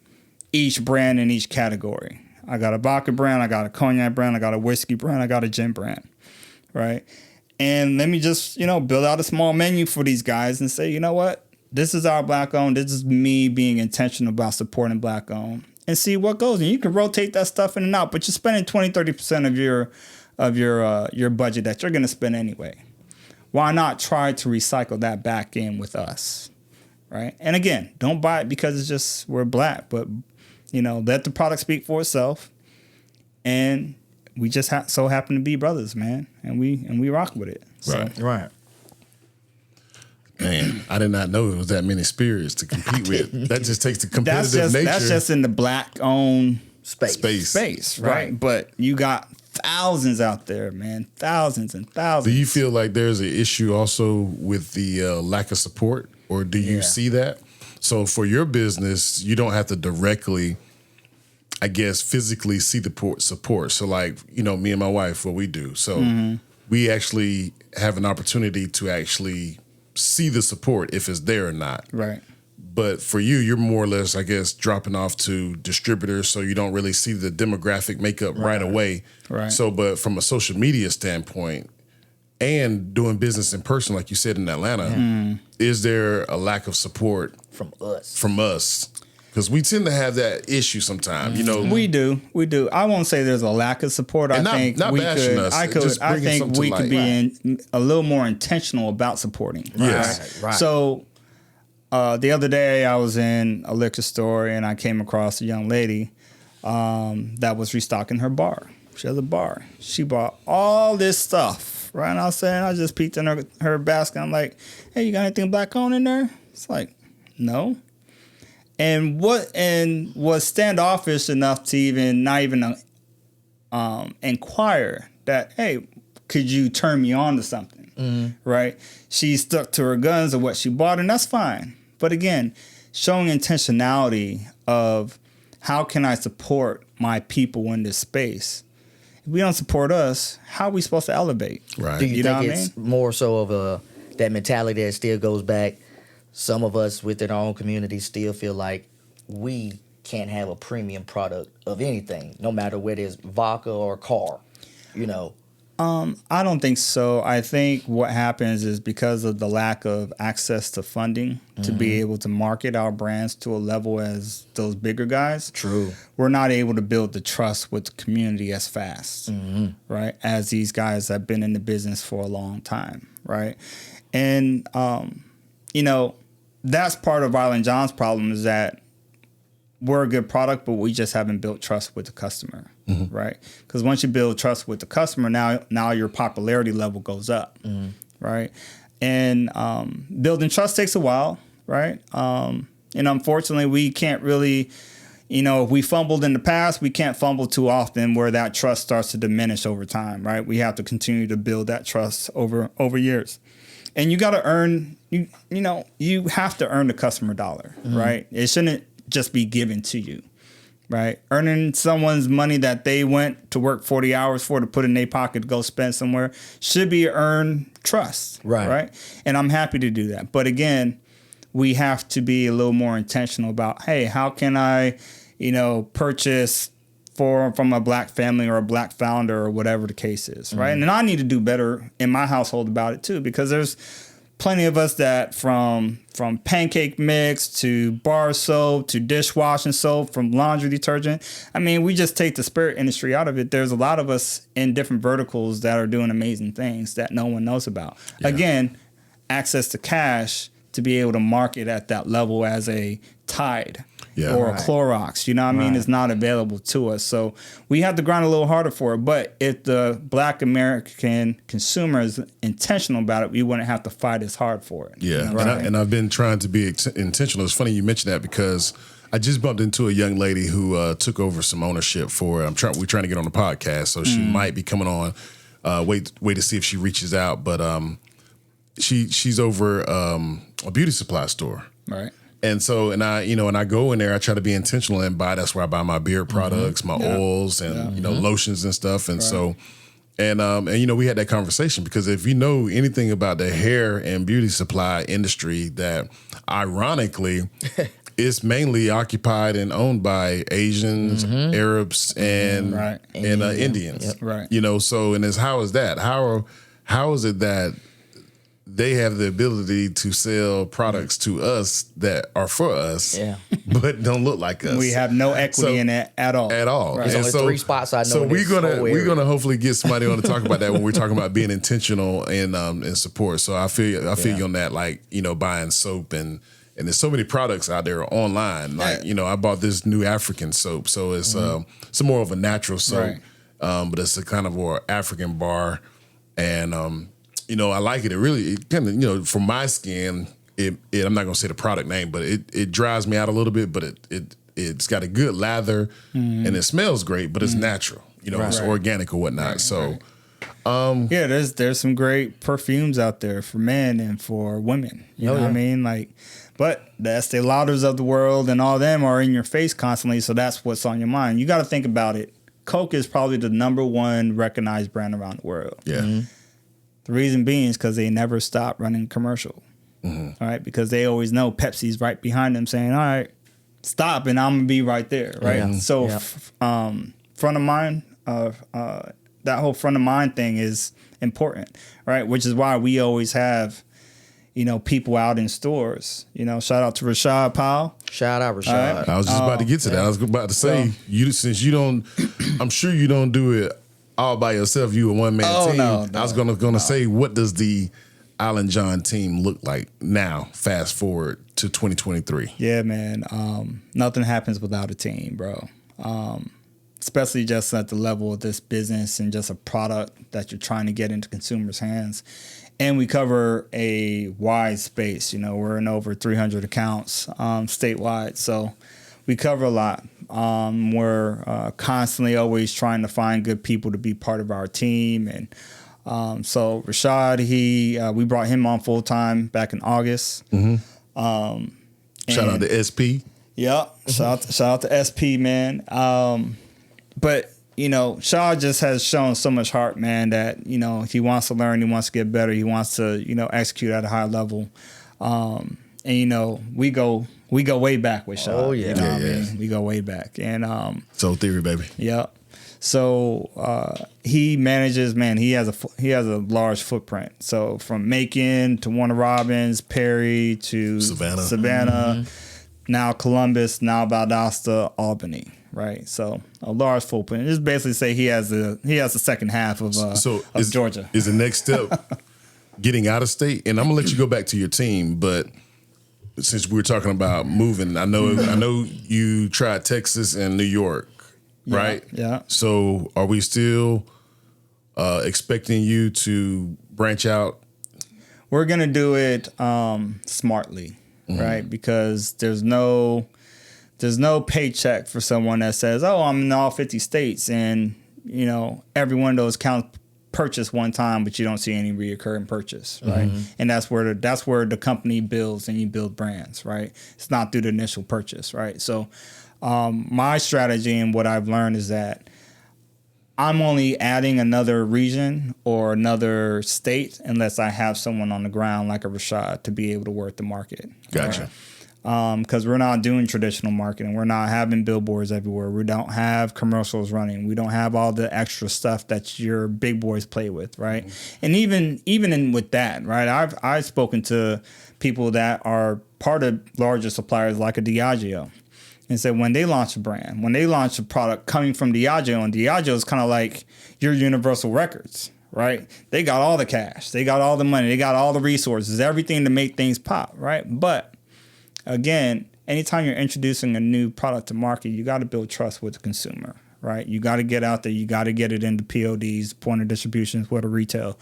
each brand in each category. I got a vodka brand, I got a cognac brand, I got a whiskey brand, I got a gin brand, right? And let me just, build out a small menu for these guys and say, you know what? This is our black owned. This is me being intentional about supporting black owned and see what goes. And you can rotate that stuff in and out, but you're spending 20-30% of your budget that you're going to spend anyway. Why not try to recycle that back in with us, right? And again, don't buy it because it's just we're black, but let the product speak for itself. And we just so happen to be brothers, man, and we rock with it. Right. Man, I did not know it was that many spirits to compete with. That just takes the competitive nature. That's just in the black-owned space, right? But you got thousands out there, man, thousands and thousands. Do you feel like there's an issue also with the lack of support, or do you see that? So for your business, you don't have to directly, I guess, physically see the support. So like, me and my wife, what we do. So we actually have an opportunity to actually see the support if it's there or not. Right. But for you, you're more or less, I guess, dropping off to distributors, so you don't really see the demographic makeup right away. Right. So, but from a social media standpoint and doing business in person, like you said in Atlanta, is there a lack of support From us. Because we tend to have that issue sometimes, We do. I won't say there's a lack of support. And I think not we bashing could. us, I just could. I bringing think something we to could be a little more intentional about supporting. Yes. Right. So the other day I was in a liquor store and I came across a young lady that was restocking her bar. She has a bar. She bought all this stuff, right? And I was saying, I just peeked in her basket. I'm like, hey, you got anything black on in there? It's like, no. And was standoffish enough to not even inquire that, hey, could you turn me on to something, right? She stuck to her guns of what she bought, and that's fine. But again, showing intentionality of how can I support my people in this space? If we don't support us, how are we supposed to elevate? Right. Do you know think what I it's mean? more so of that mentality that still goes back? Some of us within our own community still feel like we can't have a premium product of anything, no matter whether it's vodka or a car, I don't think so. I think what happens is because of the lack of access to funding to be able to market our brands to a level as those bigger guys. True. We're not able to build the trust with the community as fast, right? As these guys have been in the business for a long time, right? And, that's part of IslandJon's problem is that we're a good product, but we just haven't built trust with the customer, right? Because once you build trust with the customer, now your popularity level goes up, right? And building trust takes a while, right? And unfortunately, we can't really, if we fumbled in the past, we can't fumble too often where that trust starts to diminish over time, right? We have to continue to build that trust over years. And you got to earn, you have to earn the customer dollar, right? It shouldn't just be given to you, right? Earning someone's money that they went to work 40 hours for to put in their pocket to go spend somewhere should be earned trust, right? And I'm happy to do that. But again, we have to be a little more intentional about, hey, how can I, purchase from a black family or a black founder or whatever the case is, right? And I need to do better in my household about it too, because there's plenty of us that from pancake mix to bar soap to dishwashing soap, from laundry detergent. I mean, we just take the spirit industry out of it. There's a lot of us in different verticals that are doing amazing things that no one knows about. Yeah. Again, access to cash to be able to market at that level as a Tide or a Clorox, you know what I mean, is not available to us. So we have to grind a little harder for it. But if the Black American consumer is intentional about it, we wouldn't have to fight as hard for it. Yeah, you know? and I've been trying to be intentional. It's funny you mentioned that because I just bumped into a young lady who took over some ownership for. We're trying to get on the podcast, so she might be coming on. Wait to see if she reaches out, but she's over a beauty supply store, right? And so, and I go in there, I try to be intentional and buy. That's where I buy my beard products, my oils, and lotions and stuff. And so, and we had that conversation because if you know anything about the hair and beauty supply industry, that ironically, it's mainly occupied and owned by Asians, Arabs, and Indians. Yep. Right. You know, so and how is that? How is it that they have the ability to sell products to us that are for us, but don't look like us? We have no equity in it at all. At all. Right. There's only 3 spots I know. So we're gonna hopefully get somebody on to talk about that when we're talking about being intentional and support. So I feel you on that, like, you know, buying soap and there's so many products out there online. Like, you know, I bought this new African soap, so it's more of a natural soap, but it's a kind of more African bar, and you know, I like it. It kind of, you know, for my skin, I'm not gonna say the product name, but it dries me out a little bit, but it's got a good lather and it smells great, but it's natural. You know, it's organic or whatnot. There's some great perfumes out there for men and for women. You know what I mean? Like, but the Estee Lauders of the world and all them are in your face constantly, so that's what's on your mind. You got to think about it. Coke is probably the #1 recognized brand around the world. Yeah. The reason being is because they never stop running a commercial, all right? Because they always know Pepsi's right behind them saying, all right, stop, and I'm going to be right there, right? Yeah. So front of mind, that whole front of mind thing is important, right? Which is why we always have, you know, people out in stores. You know, shout out to Rashad Powell. Shout out Rashad. Right. I was just about to get to that. I was about to say, since you don't, I'm sure you don't do it all by yourself, you a one-man team. No, I was gonna say, what does the IslandJon team look like now, fast forward to 2023? Yeah, man. Nothing happens without a team, bro. Especially just at the level of this business and just a product that you're trying to get into consumers' hands. And we cover a wide space. You know, we're in over 300 accounts statewide, so we cover a lot. We're constantly always trying to find good people to be part of our team. And so Rashad, we brought him on full time back in August. Shout out to SP. Yep. Shout out to SP, man. But, you know, Shaw just has shown so much heart, man, that, you know, he wants to learn, he wants to get better, he wants to, you know, execute at a high level. And, you know, we go way back with Shaw. Oh, yeah. You know what I mean? We go way back. And Soul Theory, baby. Yeah. So he manages, man, he has a large footprint. So from Macon to Warner Robins, Perry to Savannah, now Columbus, now Valdosta, Albany. Right, so a large footprint. Just basically say he has the second half of Georgia. Is the next step getting out of state? And I'm gonna let you go back to your team, but since we were talking about moving, I know you tried Texas and New York, right? Yeah. So are we still expecting you to branch out? We're gonna do it smartly, right? Because there's no paycheck for someone that says, oh, I'm in all 50 states and, you know, every one of those accounts purchase one time, but you don't see any reoccurring purchase, right? And that's where the company builds and you build brands, right? It's not through the initial purchase, right? So my strategy and what I've learned is that I'm only adding another region or another state unless I have someone on the ground like a Rashad to be able to work the market. Gotcha. Right? because we're not doing traditional marketing. We're not having billboards everywhere. We don't have commercials running. We don't have all the extra stuff that your big boys play with, right? And even with that, right? I've spoken to people that are part of larger suppliers like a Diageo, and said when they launch a brand, when they launch a product coming from Diageo, and Diageo is kind of like your Universal Records, right? They got all the cash, they got all the money, they got all the resources, everything to make things pop, right? But again, anytime you're introducing a new product to market, you got to build trust with the consumer, right? You got to get out there, you got to get it into PODs, point of distributions, what a retail,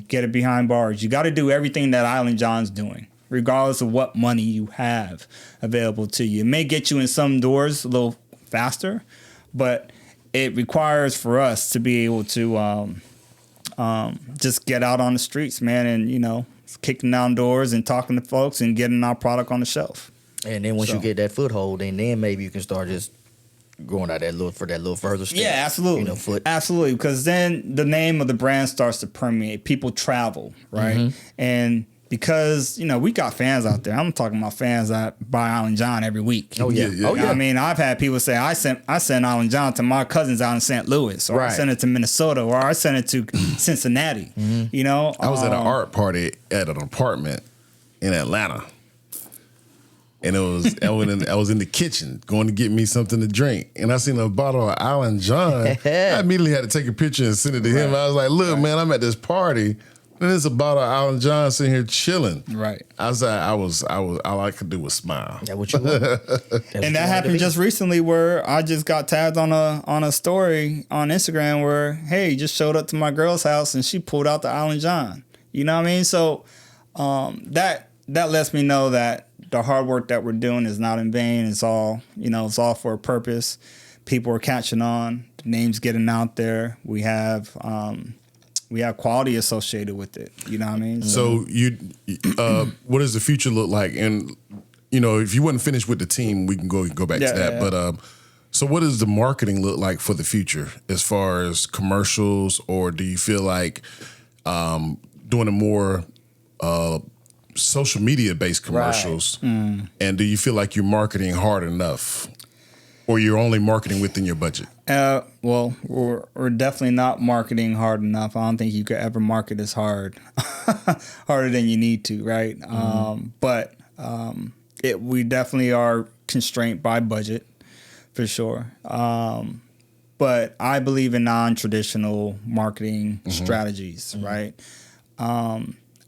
get it behind bars. You got to do everything that IslandJon's doing, regardless of what money you have available to you. It may get you in some doors a little faster, but it requires for us to be able to just get out on the streets, man, and, kicking down doors and talking to folks and getting our product on the shelf. And then once you get that foothold, and then maybe you can start just going out that little further step. Yeah, absolutely. Absolutely, because then the name of the brand starts to permeate. People travel, right? And because, we got fans out there. I'm talking about fans that buy IslandJon every week. Oh, yeah. Oh, yeah. I mean, I've had people say, I sent IslandJon to my cousins out in St. Louis, or I sent it to Minnesota, or I sent it to Cincinnati. I was at an art party at an apartment in Atlanta. And I was in the kitchen going to get me something to drink. And I seen a bottle of IslandJon. I immediately had to take a picture and send it to him. I was like, look, man, I'm at this party. And there's a bottle of IslandJon sitting here chilling. Right. I was like, all I could do was smile. That's what you want. And that happened just recently, where I just got tagged on a story on Instagram where, hey, just showed up to my girl's house and she pulled out the IslandJon. You know what I mean? So that lets me know that the hard work that we're doing is not in vain. It's all, it's all for a purpose. People are catching on. The name's getting out there. We have quality associated with it. You know what I mean? So what does the future look like? And if you wasn't finished with the team, we can go back to that. Yeah. But so what does the marketing look like for the future as far as commercials, or do you feel like doing a more social media based commercials? Right. And do you feel like you're marketing hard enough, or you're only marketing within your budget? Well, we're definitely not marketing hard enough. I don't think you could ever market as harder than you need to, right? But we definitely are constrained by budget, for sure. But I believe in non-traditional marketing strategies, right?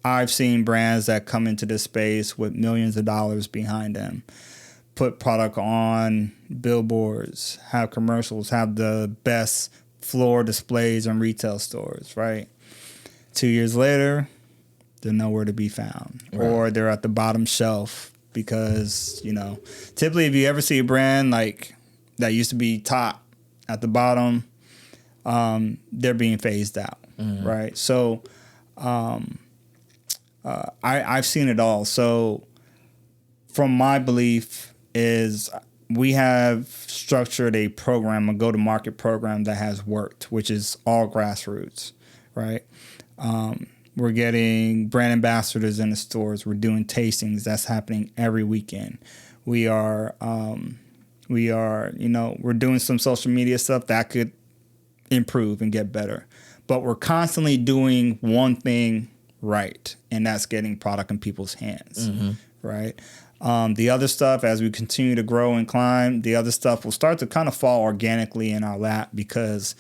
I've seen brands that come into this space with millions of dollars behind them, put product on billboards, have commercials, have the best floor displays in retail stores, right? 2 years later, they're nowhere to be found. Right. Or they're at the bottom shelf because, typically if you ever see a brand like that used to be top at the bottom, they're being phased out, right? So I've seen it all. So from my belief is we have structured a program, a go-to-market program that has worked, which is all grassroots, right? We're getting brand ambassadors in the stores. We're doing tastings. That's happening every weekend. We're doing some social media stuff that could improve and get better. But we're constantly doing one thing right, and that's getting product in people's hands, right? The other stuff, as we continue to grow and climb, the other stuff will start to kind of fall organically in our lap because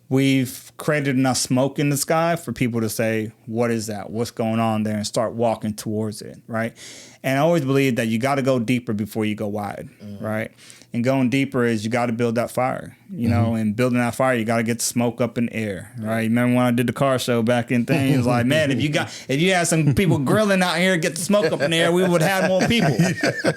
we've created enough smoke in the sky for people to say, what is that? What's going on there? And start walking towards it, right? And I always believe that you got to go deeper before you go wide, right? And going deeper is you got to build that fire, and building that fire, you got to get the smoke up in the air, right? Remember when I did the car show back in things, like, man, if you had some people grilling out here, get the smoke up in the air, we would have more people.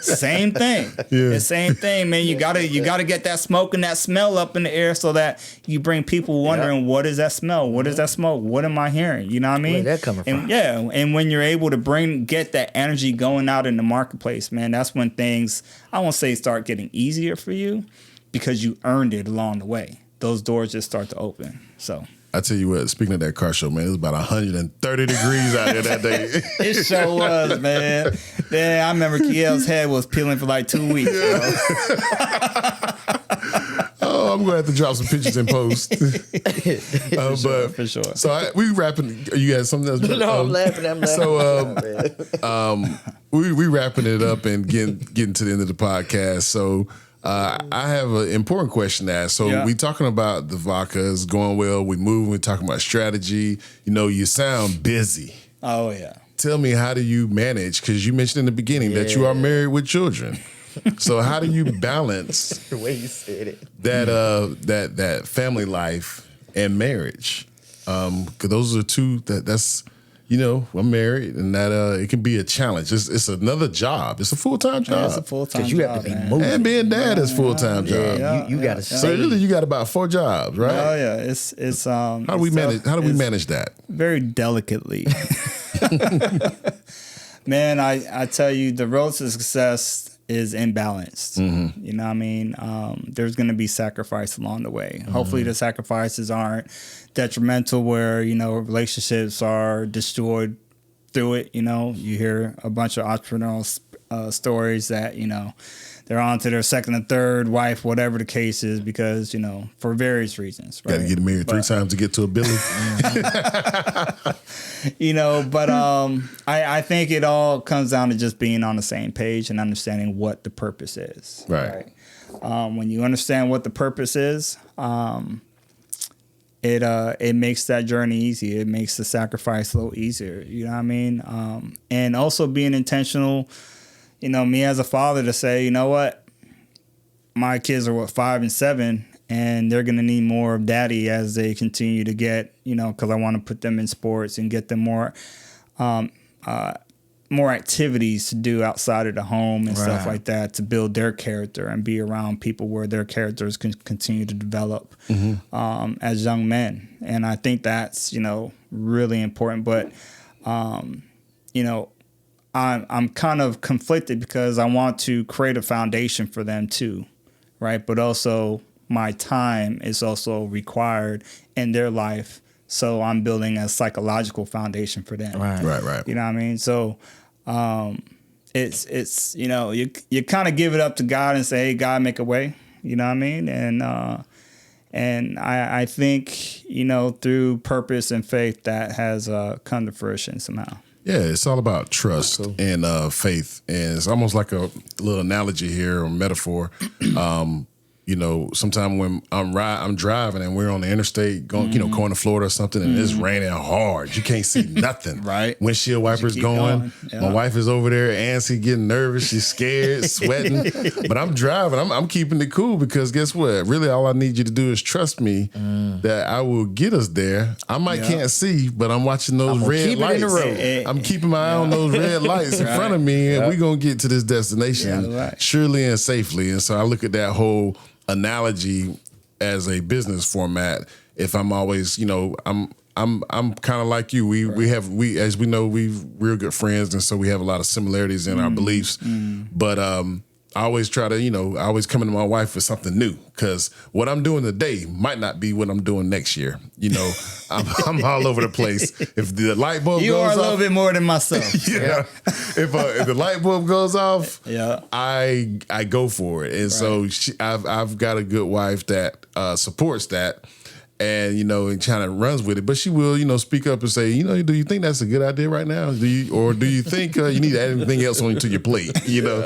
Same thing. Yeah. The same thing, man. You gotta get that smoke and that smell up in the air so that you bring people wondering, what is that smell? What is that smoke? What am I hearing? You know what I mean? Where's that coming from? And when you're able to get that energy going out in the marketplace, man, that's when things, I won't say start getting easier for you, because you earned it along the way. Those doors just start to open. So I tell you what, speaking of that car show, man, it was about 130 degrees out there that day. It sure was, man. I remember Kiel's head was peeling for like 2 weeks. Bro. Oh, I'm going to have to drop some pictures in post. For sure. So we wrapping. You got something else? No, I'm laughing. So we wrapping it up and getting to the end of the podcast. So I have an important question to ask. So we talking about the VODKA is going well. We moving. We're talking about strategy. You know, you sound busy. Oh yeah. Tell me, how do you manage? Because you mentioned in the beginning that you are married with children. So how do you balance The way you said it. that family life and marriage? Because those are two that's you know, I'm married, and that it can be a challenge. It's another job. It's a full-time job. Yeah, it's a full-time job. Because you have to be moving. And being dad is full-time job. Yeah, you got to So stay. really, you got about 4 jobs, right? Oh yeah. It's How do we manage that? very delicately. Man, I tell you, the road to success is imbalanced. Mm-hmm. You know what I mean? There's going to be sacrifice along the way. Mm-hmm. Hopefully the sacrifices aren't detrimental where, you know, relationships are destroyed through it. You know, you hear a bunch of entrepreneurial stories that, you know, they're on to their second and third wife, whatever the case is, because, you know, for various reasons. Right? Got to get married 3 times to get to a billion. You know, but I think it all comes down to just being on the same page and understanding what the purpose is. Right. When you understand what the purpose is, it makes that journey easy. It makes the sacrifice a little easier. You know what I mean? And also being intentional. You know, me as a father to say, you know what, my kids are 5 and 7. And they're going to need more of daddy as they continue to get, you know, because I want to put them in sports and get them more activities to do outside of the home and stuff like that to build their character and be around people where their characters can continue to develop as young men. And I think that's, you know, really important. But, you know, I'm kind of conflicted because I want to create a foundation for them too, right? But also my time is also required in their life. So I'm building a psychological foundation for them. Right. You know what I mean? So it's you know, you kind of give it up to God and say, hey, God, make a way. You know what I mean? And I think, you know, through purpose and faith that has come to fruition somehow. Yeah, it's all about trust and faith. And it's almost like a little analogy here or metaphor. You know, sometimes when I'm driving and we're on the interstate going, you know, going to Florida or something, and it's raining hard. You can't see nothing. Right. Windshield wipers going. Yeah. My wife is over there, antsy, getting nervous. She's scared, sweating. But I'm driving. I'm keeping it cool because guess what? Really, all I need you to do is trust me that I will get us there. I can't see, but I'm watching those red keep it lights. in the road. I'm keeping my eye on those red lights in front of me, and we're going to get to this destination surely and safely. And so I look at that whole analogy as a business format. If I'm always, you know, I'm kind of like you. We as we know, we're real good friends, and so we have a lot of similarities in our beliefs. But I always try to, you know, I always come into my wife with something new because what I'm doing today might not be what I'm doing next year. You know, I'm all over the place. If the light bulb You goes are a off, little bit more than myself. yeah. If the light bulb goes off, Yeah. I go for it. And so I've got a good wife that supports that. And, you know, and kind of runs with it. But she will, you know, speak up and say, you know, do you think that's a good idea right now? Do you think you need to add anything else onto your plate? You know?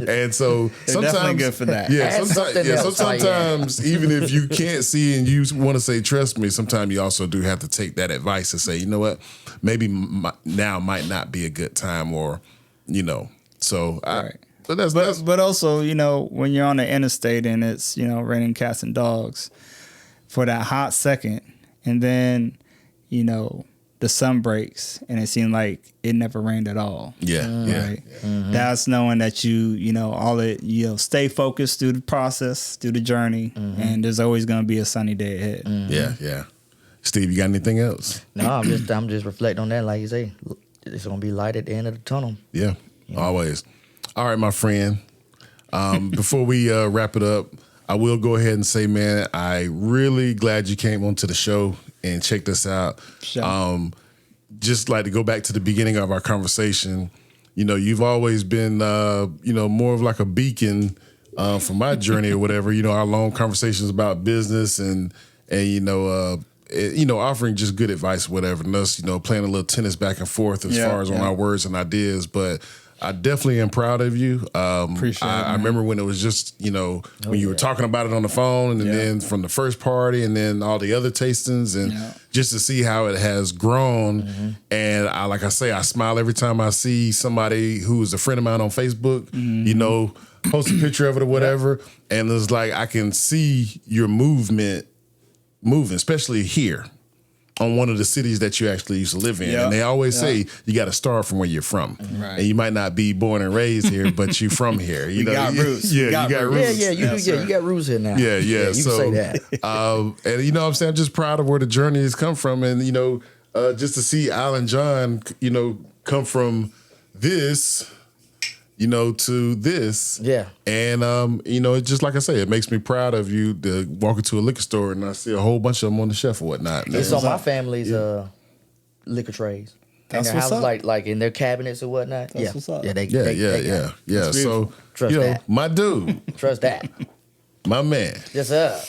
And so They're sometimes. definitely good for that. Yeah, so else. sometimes even if you can't see and you want to say, trust me, sometimes you also do have to take that advice and say, you know what, maybe now might not be a good time or, you know, so But also, you know, when you're on the interstate and it's, you know, raining cats and dogs for that hot second, and then, you know, the sun breaks and it seemed like it never rained at all. Yeah. Right. That's knowing that you know, stay focused through the process, through the journey, and there's always going to be a sunny day ahead. Yeah. Steve, you got anything else? No, I'm just reflecting on that. Like you say, it's gonna be light at the end of the tunnel. Yeah, always. All right, my friend. Before we wrap it up, I will go ahead and say, man, I really glad you came onto the show and checked us out. Sure. Just like to go back to the beginning of our conversation. You know, you've always been, more of like a beacon for my journey or whatever. You know, our long conversations about business and offering just good advice, or whatever, and us, playing a little tennis back and forth as far as on our words and ideas. But I definitely am proud of you. Appreciate it. I remember when it was just, when you were talking about it on the phone, and then from the first party, and then all the other tastings, and just to see how it has grown. And like I say, I smile every time I see somebody who is a friend of mine on Facebook, post a picture of it or whatever, and it's like I can see your moving, especially here on one of the cities that you actually used to live in. And they always say you got to start from where you're from. Right. And you might not be born and raised here, but you're from here. You got roots. Yeah, you got roots. Yeah, you do. Yeah, you got roots here now. Yeah. You So, can say that. and you know what I'm saying? I'm just proud of where the journey has come from. And, just to see IslandJon, come from this, to this. Yeah. And, it's just like I say, it makes me proud of you to walk into a liquor store and I see a whole bunch of them on the shelf or whatnot. It's on my family's liquor trays. That's in their what's houses, up. like in their cabinets or whatnot. That's what's up. Yeah, they Yeah. So, Trust that. my dude, Trust that. my man. Yes, sir.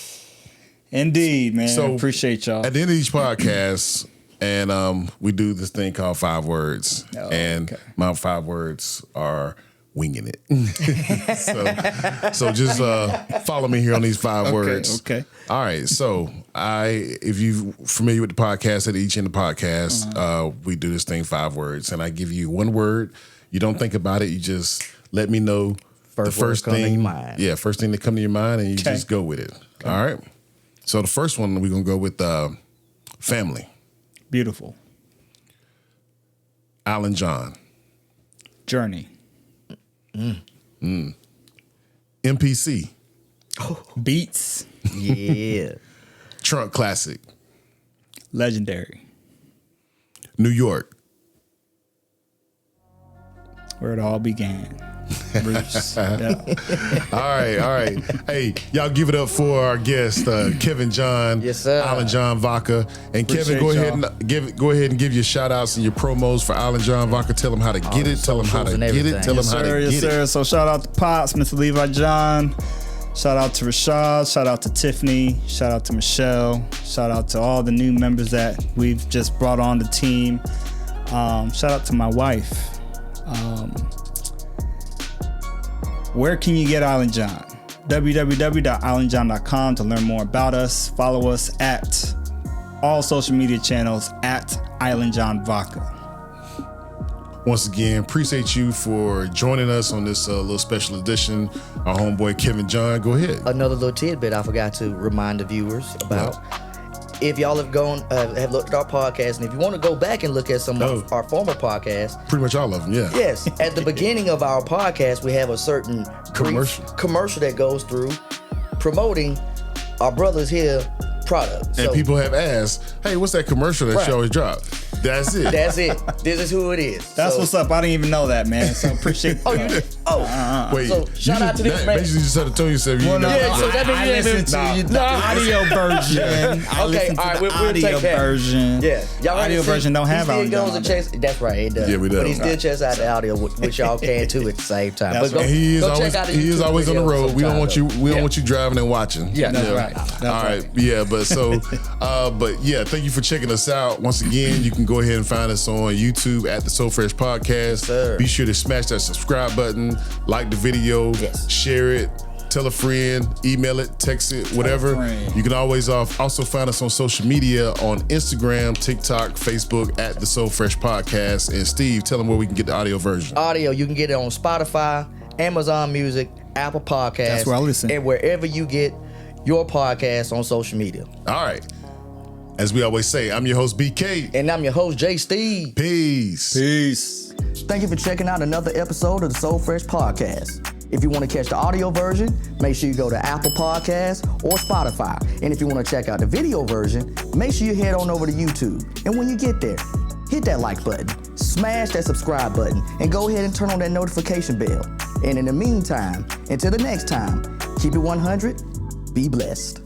Indeed, man. So, Appreciate y'all. At the end of each podcast, and we do this thing called 5 words. Oh, and okay. my 5 words are winging it. so just follow me here on these 5 words. Okay. All right. So if you're familiar with the podcast, at each end of the podcast, we do this thing 5 words, and I give you 1 word. You don't think about it. You just let me know the first come to thing. your mind. Yeah, first thing that come to your mind, and you just go with it. Okay. All right. So the first one we're gonna go with family. Beautiful. IslandJon. Journey. MPC. Beats. Yeah. Trunk Classic. Legendary. New York. Where it all began. Roots. Yeah. All right. Hey, y'all give it up for our guest, Kevin John. Yes, sir. IslandJon VODKA. And Kevin, Appreciate go ahead and give your shout outs and your promos for IslandJon VODKA. Tell them how to get it. Tell them how to and get it. everything. Tell them Yes, how sir. to Yes, get sir. it. So shout out to Pops, Mr. Levi John. Shout out to Rashad. Shout out to Tiffany. Shout out to Michelle. Shout out to all the new members that we've just brought on the team. Shout out to my wife. Where can you get IslandJon? www.islandjon.com to learn more about us. Follow us at all social media channels at IslandJon VODKA. Once again, appreciate you for joining us on this little special edition. Our homeboy Kevin John, go ahead. Another little tidbit I forgot to remind the viewers about. If y'all have have looked at our podcast, and if you want to go back and look at some of our former podcasts, Pretty much all of them, yeah. yes, at the beginning of our podcast, we have a certain commercial that goes through promoting our brothers here product. And people have asked, hey, what's that commercial that Right. you always drop? That's it. That's it. This is who it is. That's So- what's up. I didn't even know that, man. So appreciate Oh, you did? Oh, Wait, so shout out to this man. Basically, you just had to tell yourself you Well, no, know. Yeah, so that means I you ain't listen been- to the Nah. audio version. I Okay, listen to all right, the we'll audio take that. version. Yeah, y'all audio see, version don't have he audio. still goes and chase. That's right, it does. Yeah, we do. But he still checks out the audio, which y'all can too at the same time. That's But go, And he is go always check out the he is YouTube always on the video road. We don't sometime, want you. though. We don't want you driving and watching. Yeah, that's right. All right. Yeah, but so, but yeah, thank you for checking us out. Once again, you can go ahead and find us on YouTube at the So Fresh Podcast. Sir. Be sure to smash that subscribe button, like the video, Yes. share it, tell a friend, email it, text it, whatever. friend. You can always also find us on social media on Instagram, TikTok, Facebook at the So Fresh Podcast. And Steve, tell them where we can get the audio version. Audio, you can get it on Spotify, Amazon Music, Apple Podcasts. That's where I listen. And wherever you get your podcast on social media. All right. As we always say, I'm your host, BK. And I'm your host, Jay Steve. Peace. Peace. Thank you for checking out another episode of the So Fresh Podcast. If you want to catch the audio version, make sure you go to Apple Podcasts or Spotify. And if you want to check out the video version, make sure you head on over to YouTube. And when you get there, hit that like button, smash that subscribe button, and go ahead and turn on that notification bell. And in the meantime, until the next time, keep it 100 Be blessed.